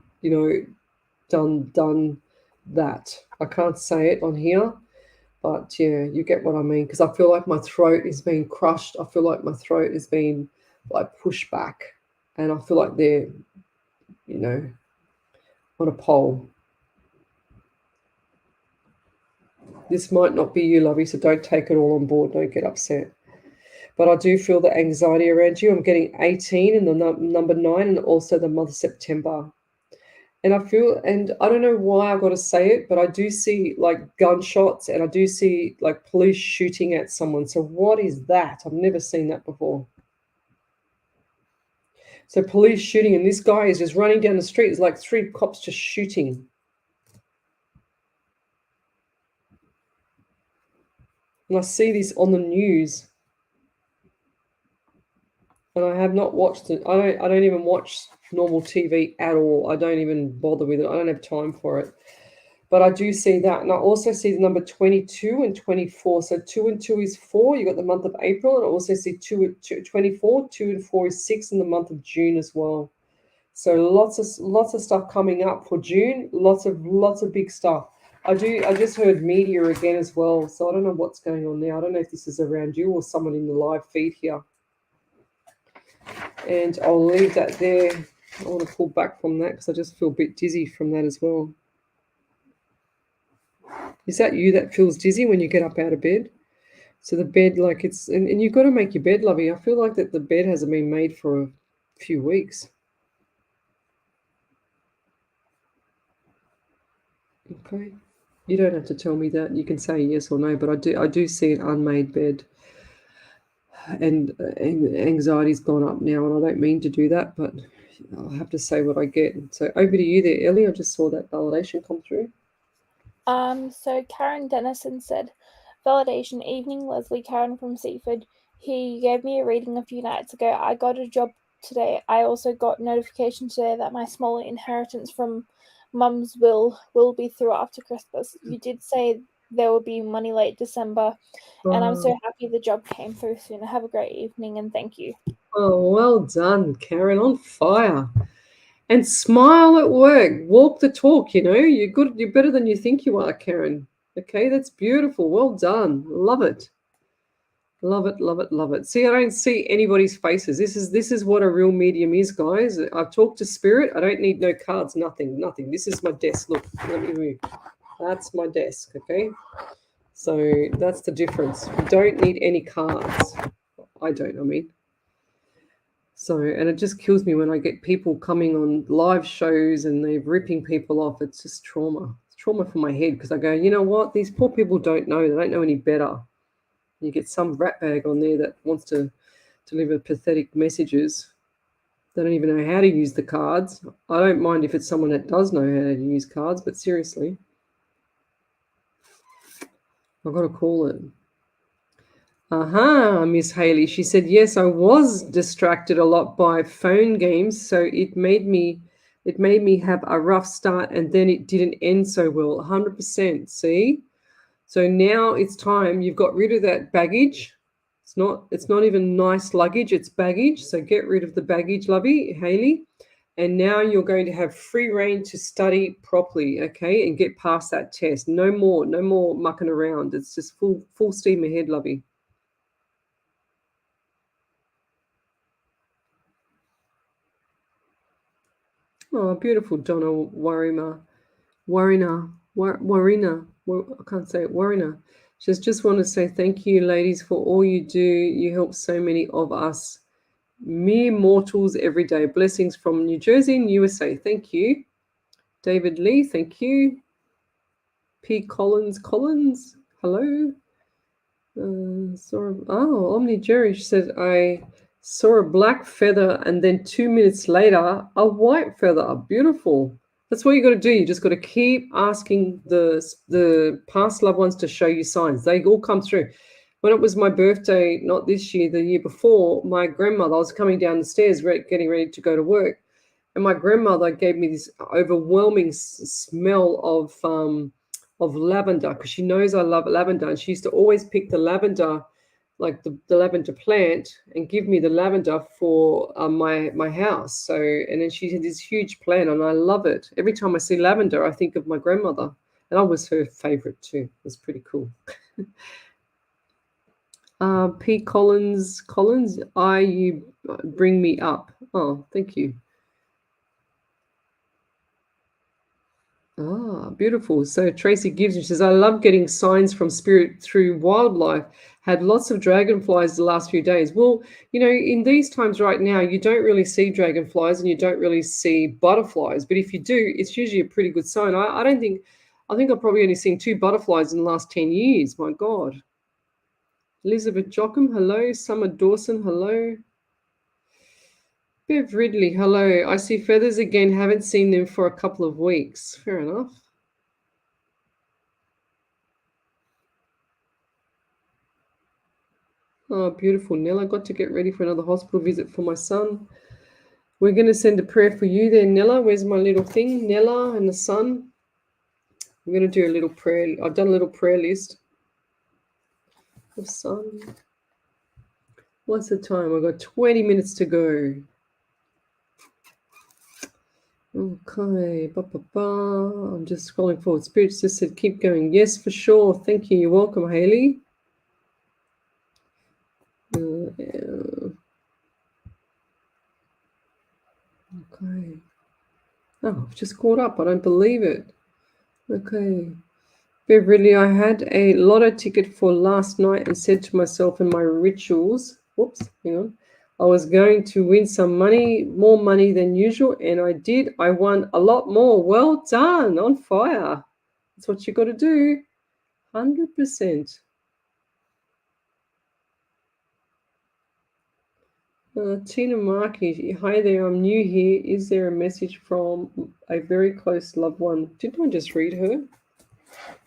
Speaker 1: done that? I can't say it on here, but yeah, you get what I mean. Because I feel like my throat is being crushed. I feel like my throat is being like pushed back, and I feel like they're, on a pole. This might not be you, lovey, so don't take it all on board. Don't get upset. But I do feel the anxiety around you. I'm getting 18 and the number 9, and also the month of September. And I don't know why I've got to say it, but I do see like gunshots, and I do see like police shooting at someone. So what is that? I've never seen that before. So police shooting, and this guy is just running down the street. There's like 3 cops just shooting. And I see this on the news. And I have not watched it. I don't even watch normal TV at all. I don't even bother with it. I don't have time for it. But I do see that. And I also see the number 22 and 24. So 2 and 2 is 4. You got the month of April. And I also see 24. 2 and 4 is 6 in the month of June as well. So lots of stuff coming up for June. Lots of big stuff. I just heard media again as well. So I don't know what's going on there. I don't know if this is around you or someone in the live feed here. And I'll leave that there. I want to pull back from that because I just feel a bit dizzy from that as well. Is that you that feels dizzy when you get up out of bed? So the bed, like and you've got to make your bed, lovey. I feel like that the bed hasn't been made for a few weeks. Okay. You don't have to tell me that. You can say yes or no, but I do see an unmade bed. And anxiety's gone up now, and I don't mean to do that, but I'll have to say what I get. So over to you there, Ellie. I just saw that validation come through.
Speaker 2: So Karen Dennison said, "Validation evening, Leslie, Karen from Seaford. He gave me a reading a few nights ago. I got a job today. I also got notification today that my small inheritance from Mum's will be through after Christmas. You did say there will be money late December, and I'm so happy the job came through soon. Have a great evening, and thank you."
Speaker 1: Oh, well done, Karen. On fire. And smile at work. Walk the talk, you know. You're good. You're better than you think you are, Karen. Okay, that's beautiful. Well done. Love it. Love it, love it, love it. See, I don't see anybody's faces. This is what a real medium is, guys. I've talked to spirit. I don't need no cards, nothing. This is my desk. Look, let me move. That's my desk, okay? So that's the difference. You don't need any cards. I don't, I mean. So, and it just kills me when I get people coming on live shows and they're ripping people off. It's just trauma. It's trauma for my head because I go, you know what? These poor people don't know. They don't know any better. You get some ratbag on there that wants to deliver pathetic messages. They don't even know how to use the cards. I don't mind if it's someone that does know how to use cards, but seriously, I've got to call it. Miss Haley. She said, yes, I was distracted a lot by phone games, so it made me have a rough start, and then it didn't end so well. 100%. See? So now it's time. You've got rid of that baggage. It's not even nice luggage, it's baggage. So get rid of the baggage, lovey, Haley. And now you're going to have free reign to study properly, okay, and get past that test. No more mucking around. It's just full steam ahead, lovey. Oh, beautiful, Donna Warina. I can't say it. Warina. Just want to say thank you, ladies, for all you do. You help so many of us mere mortals every day. Blessings from New Jersey and USA. Thank you. David Lee, thank you. P. Collins, hello. Omni Jerry said, I saw a black feather and then 2 minutes later, a white feather. Beautiful. That's what you got to do. You just got to keep asking the past loved ones to show you signs. They all come through. When it was my birthday, not this year, the year before, my grandmother, I was coming down the stairs getting ready to go to work, and my grandmother gave me this overwhelming smell of lavender because she knows I love lavender, and she used to always pick the lavender, like the lavender plant, and give me the lavender for my house. So, and then she had this huge plant, and I love it. Every time I see lavender, I think of my grandmother, and I was her favorite too. It was pretty cool. P. Collins, you bring me up. Oh, thank you. Beautiful. So Tracy Gibbs, she says, I love getting signs from spirit through wildlife. Had lots of dragonflies the last few days. Well, you know, in these times right now, you don't really see dragonflies and you don't really see butterflies. But if you do, it's usually a pretty good sign. I think I've probably only seen 2 butterflies in the last 10 years. My God. Elizabeth Jockham, hello. Summer Dawson, hello. Bev Ridley, hello. I see feathers again. Haven't seen them for a couple of weeks. Fair enough. Oh, beautiful, Nella. Got to get ready for another hospital visit for my son. We're going to send a prayer for you there, Nella. Where's my little thing? Nella and the son. We're going to do a little prayer. I've done a little prayer list. The son. What's the time? I've got 20 minutes to go. Okay. I'm just scrolling forward. Spirits just said, keep going. Yes, for sure. Thank you. You're welcome, Haley. Okay. Oh, I've just caught up. I don't believe it. Okay. Beverly, I had a lotto ticket for last night and said to myself in my rituals, whoops, hang on, I was going to win some money, more money than usual, and I did. I won a lot more. Well done, on fire. That's what you got to do, 100%. Tina Markey, hi there, I'm new here. Is there a message from a very close loved one? Didn't I just read her?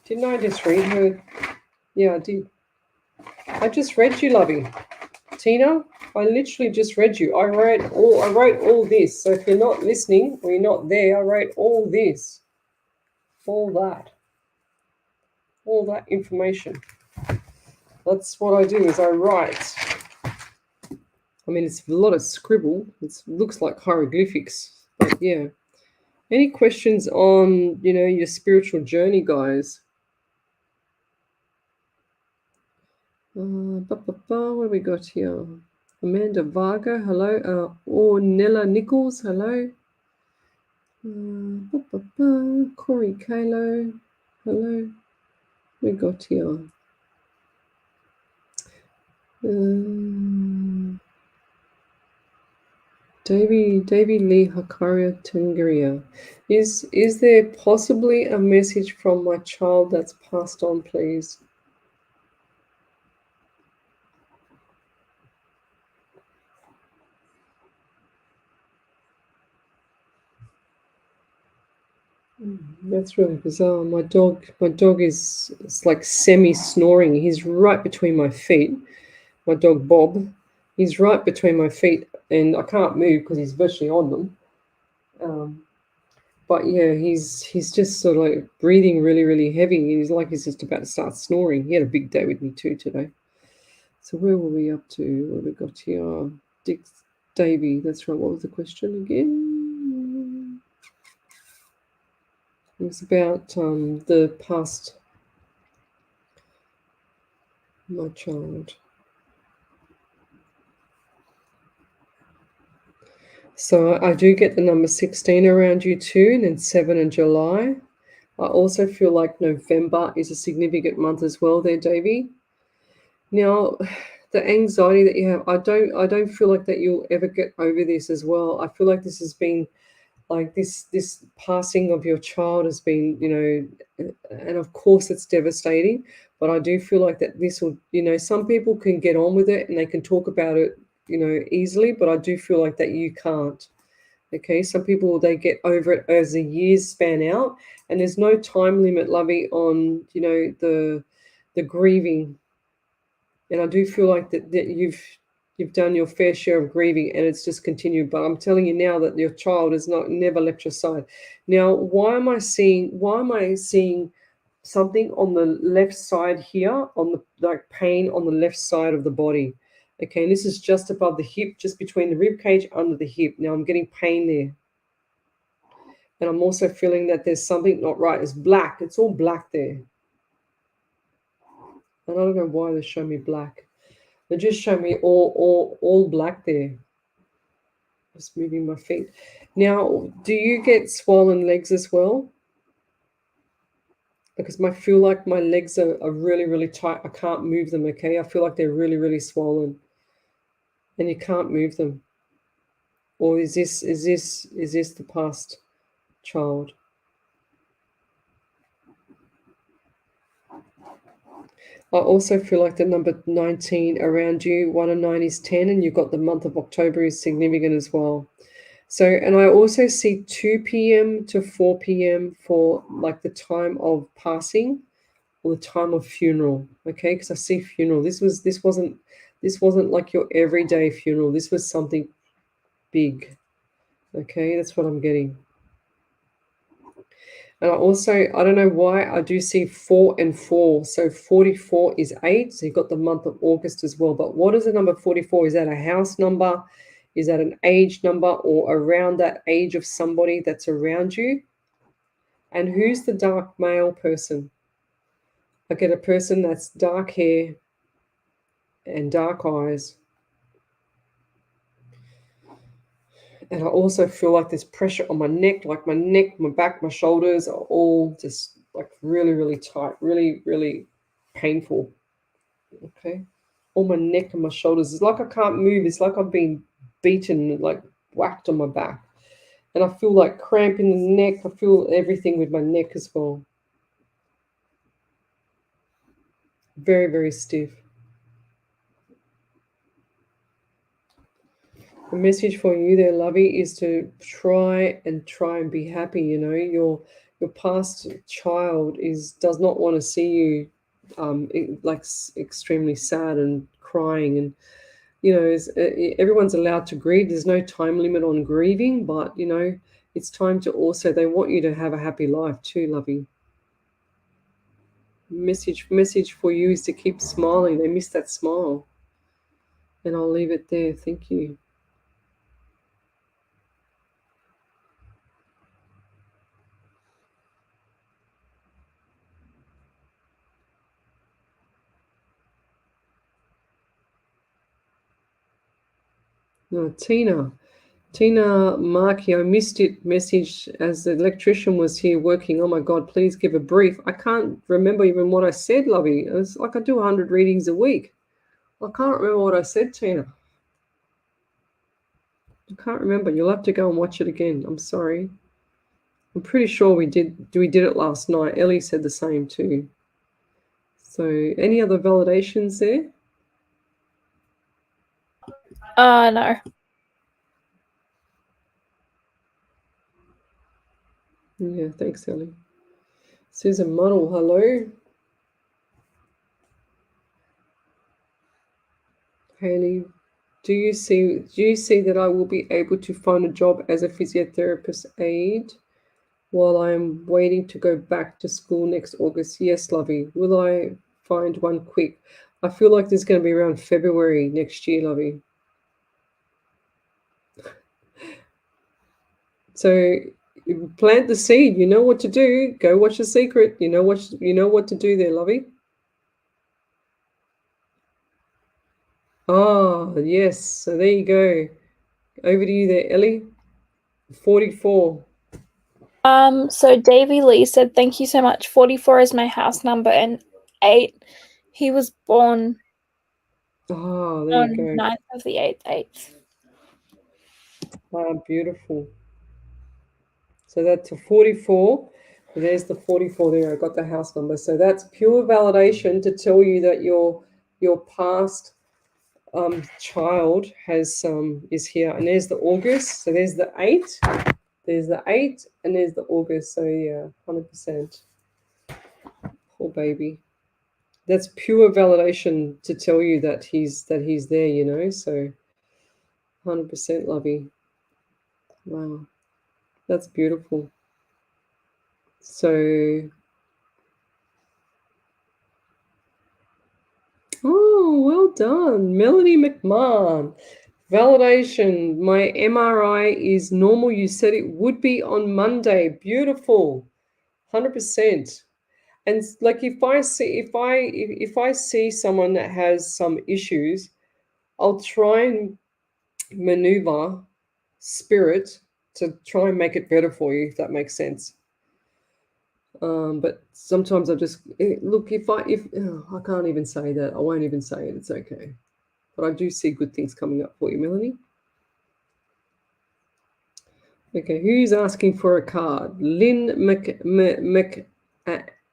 Speaker 1: Didn't I just read her? Yeah, I did. I just read you, lovey. Tina, I literally just read you. I wrote all this. So if you're not listening or you're not there, I wrote all this. All that information. That's what I do is I write. I mean, it's a lot of scribble. It looks like hieroglyphics. But yeah. Any questions on, your spiritual journey, guys? What we got here? Amanda Varga, hello. Ornella Nichols, hello. Corey Kalo, hello. We got here. Davy Lee Hakaria Tungaria. Is there possibly a message from my child that's passed on, please? That's really bizarre. My dog is like semi-snoring. He's right between my feet. My dog Bob, he's right between my feet, and I can't move because he's virtually on them. But yeah, he's just sort of like breathing really, really heavy. He's like he's just about to start snoring. He had a big day with me too today. So where were we up to? What we got here? Dick Davy. That's right. What was the question again? It was about the past, my child. So I do get the number 16 around you too, and then 7 in July. I also feel like November is a significant month as well there, Davy. Now, the anxiety that you have, I don't feel like that you'll ever get over this as well. I feel like this has been like this passing of your child has been, and of course it's devastating, but I do feel like that this will, some people can get on with it and they can talk about it, easily, but I do feel like that you can't. Okay, some people, they get over it as the years span out, and there's no time limit, Lovey, on the grieving. And I do feel like that you've done your fair share of grieving, and it's just continued. But I'm telling you now that your child has never left your side. Now, why am I seeing something on the left side here, on the like pain on the left side of the body? Okay, and this is just above the hip, just between the rib cage, under the hip. Now I'm getting pain there. And I'm also feeling that there's something not right. It's black. It's all black there. And I don't know why they show me black. They just show me all black there. Just moving my feet. Now, do you get swollen legs as well? Because I feel like my legs are really, really tight. I can't move them, okay? I feel like they're really, really swollen. And you can't move them. Or is this the past child? I also feel like the number 19 around you, 1 and 9 is 10, and you've got the month of October is significant as well. So, and I also see 2 p.m. to 4 p.m. for like the time of passing or the time of funeral. Okay, because I see funeral. This wasn't like your everyday funeral. This was something big. Okay, that's what I'm getting. And I don't know why, I do see 4 and 4. So 44 is 8. So you've got the month of August as well. But what is the number 44? Is that a house number? Is that an age number, or around that age of somebody that's around you? And who's the dark male person? I get a person that's dark hair and dark eyes. And I also feel like there's pressure on my neck, like my neck, my back, my shoulders are all just like really, really tight, really, really painful. Okay. All my neck and my shoulders. It's like I can't move. It's like I've been beaten, like whacked on my back. And I feel like cramp in the neck. I feel everything with my neck as well. Very, very stiff. The message for you there, Lovey, is to try and be happy. Your past child does not want to see you extremely sad and crying, and everyone's allowed to grieve. There's no time limit on grieving, but it's time to also, they want you to have a happy life too, Lovey. Message for you is to keep smiling. They miss that smile. And I'll leave it there. Thank you. No, Tina Markey, I missed it message as the electrician was here working. Oh my God, please give a brief. I can't remember even what I said, Lovey. It was like I do 100 readings a week. I can't remember what I said, Tina. I can't remember. You'll have to go and watch it again. I'm sorry. I'm pretty sure we did it last night. Ellie said the same too. So any other validations there?
Speaker 2: No.
Speaker 1: Yeah, thanks, Ellie. Susan Muddle, hello. Haley, do you see that I will be able to find a job as a physiotherapist aide while I'm waiting to go back to school next August? Yes, Lovey. Will I find one quick? I feel like this is going to be around February next year, Lovey. So plant the seed. You know what to do. Go watch The Secret. You know what to do there, Lovey. Ah, yes. So there you go. Over to you there, Ellie. 44.
Speaker 2: So Davy Lee said, thank you so much. 44 is my house number and 8. He was born
Speaker 1: Oh, there
Speaker 2: on
Speaker 1: you go.
Speaker 2: 9th of the 8th.
Speaker 1: Ah, beautiful. So that's a 44. There's the 44 there. I got the house number. So that's pure validation to tell you that your past child has is here. And there's the August. So there's the 8. There's the 8 and there's the August. So yeah, 100%. Poor baby. That's pure validation to tell you that he's there, you know. So 100% Lovey. Wow. That's beautiful. So oh, well done. Melanie McMahon. Validation. My MRI is normal. You said it would be on Monday. Beautiful. 100%. And like if I see someone that has some issues, I'll try and maneuver spirit to try and make it better for you, if that makes sense. But sometimes I just look, I can't even say that. I won't even say it. It's okay. But I do see good things coming up for you, Melanie. Okay, who's asking for a card? Lynn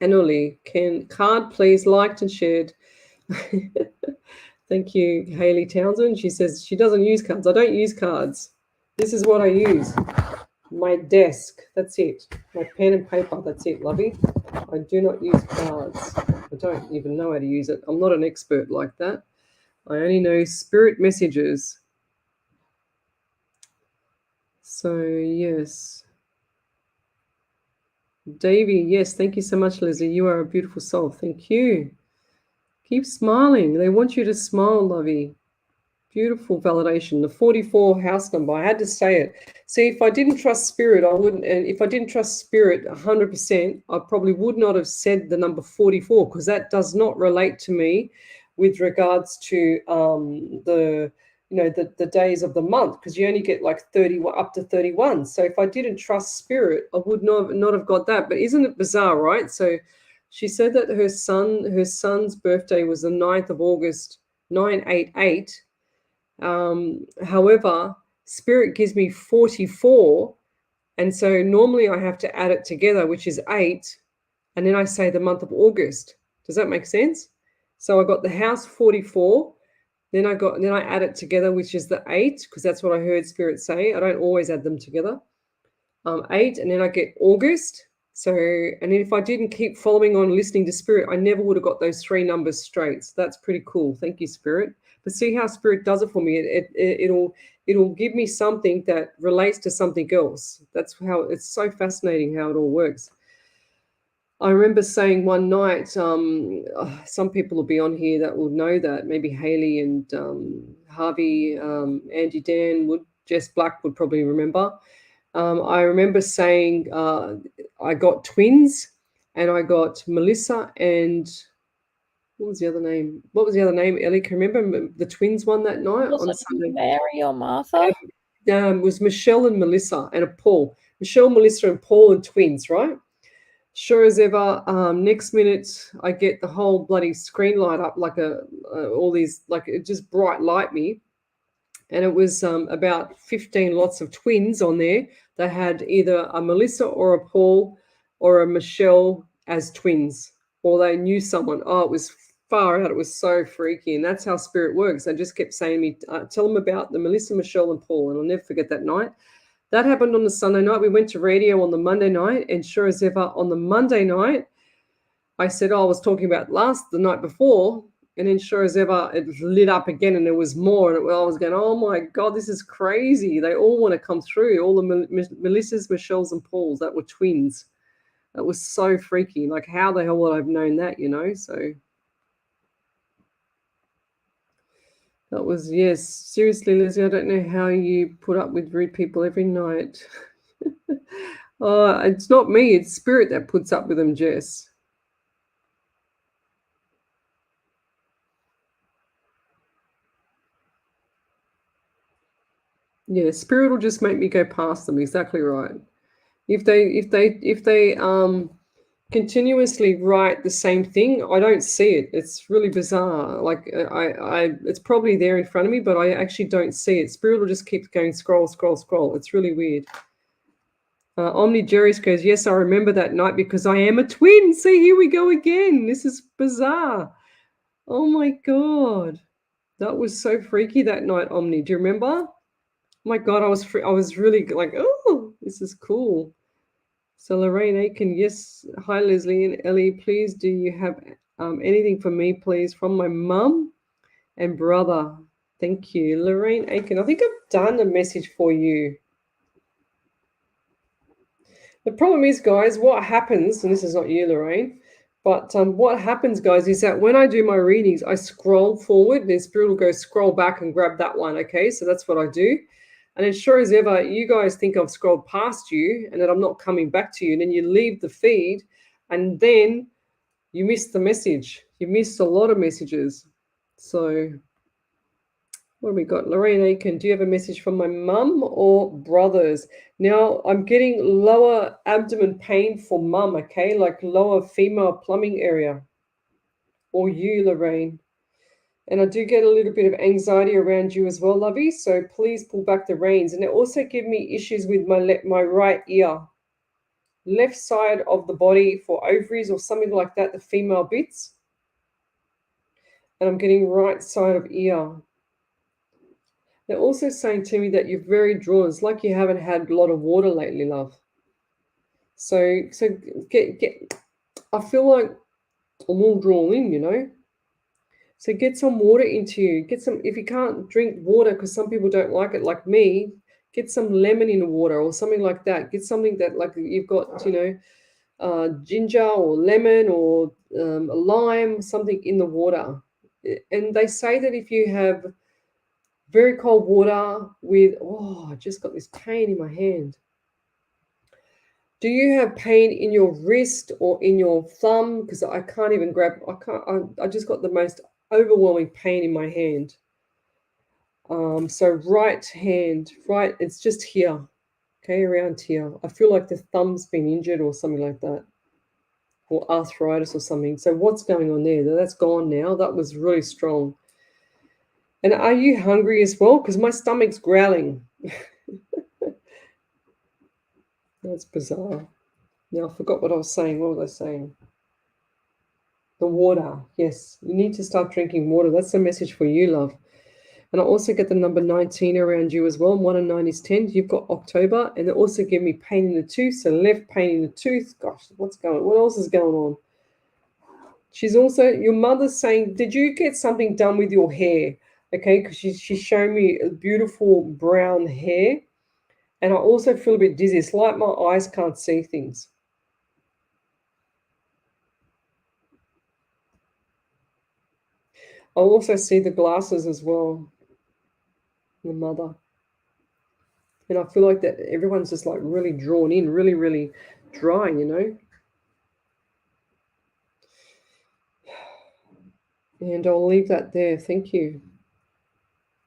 Speaker 1: McAnally. Can card please liked and shared? Thank you, Haley Townsend. She says she doesn't use cards. I don't use cards. This is what I use. My desk. That's it. My pen and paper. That's it, Lovey. I do not use cards. I don't even know how to use it. I'm not an expert like that. I only know spirit messages. So, yes. Davy, yes. Thank you so much, Lizzie. You are a beautiful soul. Thank you. Keep smiling. They want you to smile, Lovey. Beautiful validation. The 44 house number. I had to say it. See, if I didn't trust spirit, I wouldn't. And if I didn't trust spirit 100%, I probably would not have said the number 44 because that does not relate to me with regards to the days of the month because you only get like 30 up to 31. So if I didn't trust spirit, I would not have got that. But isn't it bizarre, right? So she said that her son's birthday was the 9th of August, 988. However, spirit gives me 44. And so normally I have to add it together, which is 8. And then I say the month of August. Does that make sense? So I got the house 44. Then I add it together, which is the 8, because that's what I heard spirit say. I don't always add them together. 8, and then I get August. So, and if I didn't keep following on listening to spirit, I never would have got those 3 numbers straight. So that's pretty cool. Thank you, spirit. But see how spirit does it for me. It'll give me something that relates to something else. That's how it's so fascinating how it all works. I remember saying one night, some people will be on here that will know that. Maybe Haley and Harvey, Andy Dan Jess Black would probably remember. I remember saying I got twins and I got Melissa and What was the other name? What was the other name, Ellie? Can you remember the twins won that night
Speaker 2: Was
Speaker 1: on a
Speaker 2: it
Speaker 1: Sunday?
Speaker 2: Mary or Martha?
Speaker 1: Was Michelle and Melissa and a Paul. Michelle, Melissa, and Paul and twins, right? Sure as ever, next minute I get the whole bloody screen light up like all these, like it just bright light me. And it was about 15 lots of twins on there. They had either a Melissa or a Paul or a Michelle as twins, or they knew someone. Oh, it was far out. It was so freaky. And that's how spirit works. They just kept saying to me, tell them about the Melissa, Michelle, and Paul. And I'll never forget that night. That happened on the Sunday night. We went to radio on the Monday night. And sure as ever, on the Monday night, I said, I was talking about the night before. And then sure as ever, it lit up again and there was more. And I was going, oh my God, this is crazy. They all want to come through. All the Melissas, Michelles, and Pauls that were twins. That was so freaky. Like, how the hell would I have known that, you know? So that was, yes. Seriously, Lizzie, I don't know how you put up with rude people every night. It's not me. It's spirit that puts up with them, Jess. Yeah, spirit will just make me go past them. Exactly right. If they continuously write the same thing, I don't see it. It's really bizarre. Like it's probably there in front of me, but I actually don't see it. Spirit will just keep going scroll, scroll, scroll. It's really weird. Omni Jerry's goes, yes, I remember that night because I am a twin. See, here we go again. This is bizarre. Oh my God. That was so freaky that night, Omni. Do you remember? Oh my God, I was really like, oh, this is cool. So Lorraine Aiken, yes. Hi, Leslie and Ellie. Please, do you have anything for me, please, from my mum and brother? Thank you. Lorraine Aiken, I think I've done a message for you. The problem is, guys, what happens, and this is not you, Lorraine, but what happens, guys, is that when I do my readings, I scroll forward, then Spirit will go scroll back and grab that one, okay? So that's what I do. And as sure as ever, you guys think I've scrolled past you and that I'm not coming back to you, and then you leave the feed, and then you miss the message. You missed a lot of messages. So what have we got? Lorraine Aiken, do you have a message from my mum or brothers? Now, I'm getting lower abdomen pain for mum, okay? Like lower female plumbing area. Or you, Lorraine. And I do get a little bit of anxiety around you as well, lovey. So please pull back the reins. And they also give me issues with my right ear. Left side of the body for ovaries or something like that, the female bits. And I'm getting right side of ear. They're also saying to me that you're very drawn. It's like you haven't had a lot of water lately, love. So get. I feel like I'm all drawn in, you know. So get some water into you. Get some. If you can't drink water because some people don't like it, like me, get some lemon in the water or something like that. Get something that like you've got, you know, ginger or lemon or a lime, something in the water. And they say that if you have very cold water with, I just got this pain in my hand. Do you have pain in your wrist or in your thumb? Because I can't even grab, I just got the most overwhelming pain in my hand. So right hand, right, it's just here, okay, around here. I feel like the thumb's been injured or something like that, or arthritis or something. So what's going on there? That's gone now. That was really strong. And are you hungry as well? Because my stomach's growling. That's bizarre. Now I forgot what I was saying. What was I saying? The water. Yes, you need to start drinking water. That's the message for you, love. And I also get the number 19 around you as well. 1 and 9 is 10. You've got October. And they also give me pain in the tooth. So left pain in the tooth. Gosh, what else is going on? She's also, your mother's saying, did you get something done with your hair? Okay, because she's showing me a beautiful brown hair. And I also feel a bit dizzy. It's like my eyes can't see things. I also see the glasses as well. The mother. And I feel like that everyone's just like really drawn in, really, really dry, you know. And I'll leave that there. Thank you.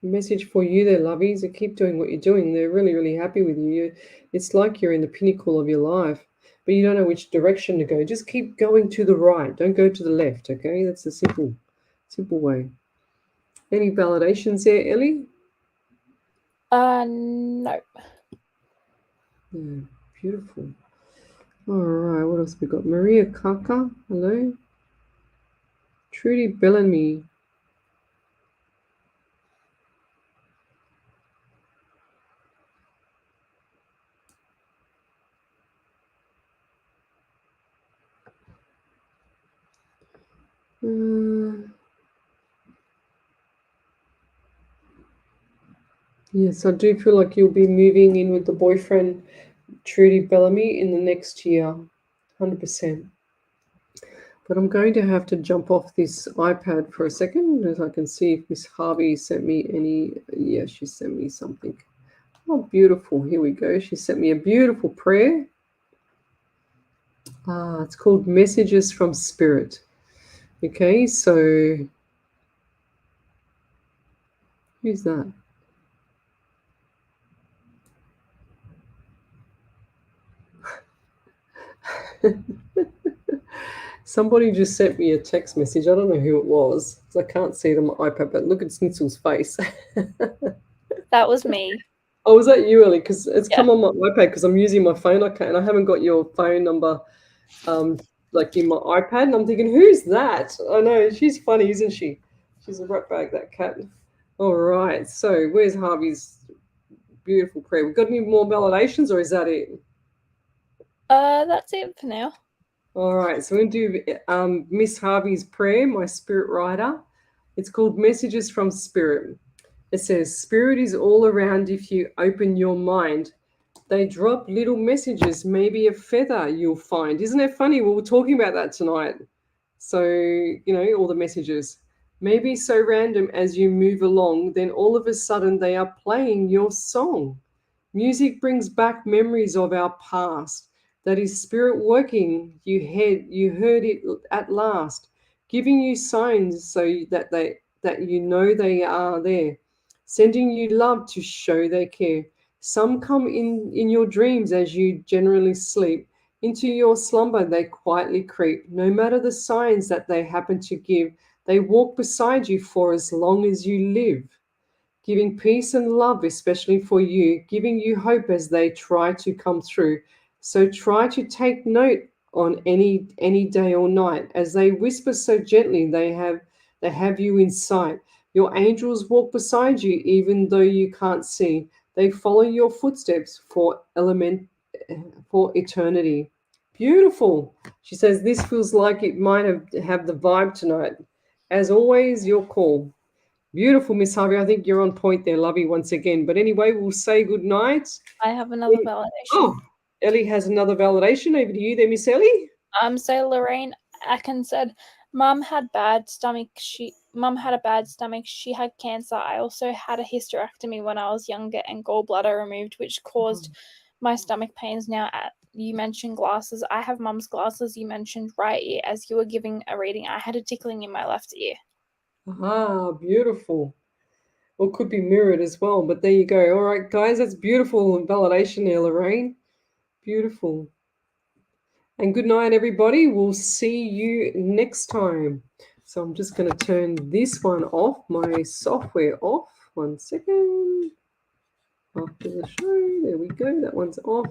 Speaker 1: Message for you there, lovies. So keep doing what you're doing. They're really, really happy with you. It's like you're in the pinnacle of your life, but you don't know which direction to go. Just keep going to the right. Don't go to the left, okay? That's a simple way. Any validations there, Ellie?
Speaker 2: No.
Speaker 1: Yeah, beautiful. All right, what else we got? Maria Kaka, hello. Trudy Bellamy. Yes, I do feel like you'll be moving in with the boyfriend, Trudy Bellamy, in the next year, 100%. But I'm going to have to jump off this iPad for a second as I can see if Miss Harvey sent me any. Yeah, she sent me something. Oh, beautiful. Here we go. She sent me a beautiful prayer. It's called Messages from Spirit. Okay, so who's that? Somebody just sent me a text message. I don't know who it was because I can't see it on my iPad, but look at Snitzel's face.
Speaker 2: That was me.
Speaker 1: Oh, was that you, Ellie? Because it's
Speaker 2: Yeah.
Speaker 1: come on my iPad because I'm using my phone. And I haven't got your phone number like in my iPad. And I'm thinking, who's that? I know, she's funny, isn't she? She's a rat bag, that cat. All right. So where's Harvey's beautiful prayer? We got any more validations or is that it?
Speaker 2: That's it for now.
Speaker 1: All right, so we're going to do Miss Harvey's prayer, my spirit rider. It's called Messages from Spirit. It says, Spirit is all around if you open your mind. They drop little messages, maybe a feather you'll find. Isn't it funny? We were talking about that tonight. So, all the messages. Maybe so random as you move along, then all of a sudden they are playing your song. Music brings back memories of our past. That is spirit working. You heard it at last, giving you signs so that you know they are there, sending you love to show they care. Some come in your dreams as you generally sleep. Into your slumber they quietly creep. No matter the signs that they happen to give, they walk beside you for as long as you live, giving peace and love, especially for you, giving you hope as they try to come through. So try to take note on any day or night as they whisper so gently. They have you in sight. Your angels walk beside you even though you can't see. They follow your footsteps for eternity. Beautiful. She says this feels like it might have the vibe tonight. As always, your call. Beautiful, Miss Harvey. I think you're on point there, lovey, once again. But anyway, we'll say good night.
Speaker 2: I have another validation.
Speaker 1: Oh, Ellie has another validation. Over to you there, Miss Ellie.
Speaker 2: So Lorraine Akin said, Mum had a bad stomach. She had cancer. I also had a hysterectomy when I was younger and gallbladder removed, which caused my stomach pains now. You mentioned glasses. I have Mum's glasses. You mentioned right ear. As you were giving a reading, I had a tickling in my left ear.
Speaker 1: Ah, beautiful. Or could be mirrored as well, but there you go. All right, guys, that's beautiful validation there, Lorraine. Beautiful. And good night, everybody. We'll see you next time. So I'm just going to turn this one off, my software off. 1 second. After the show, there we go. That one's off.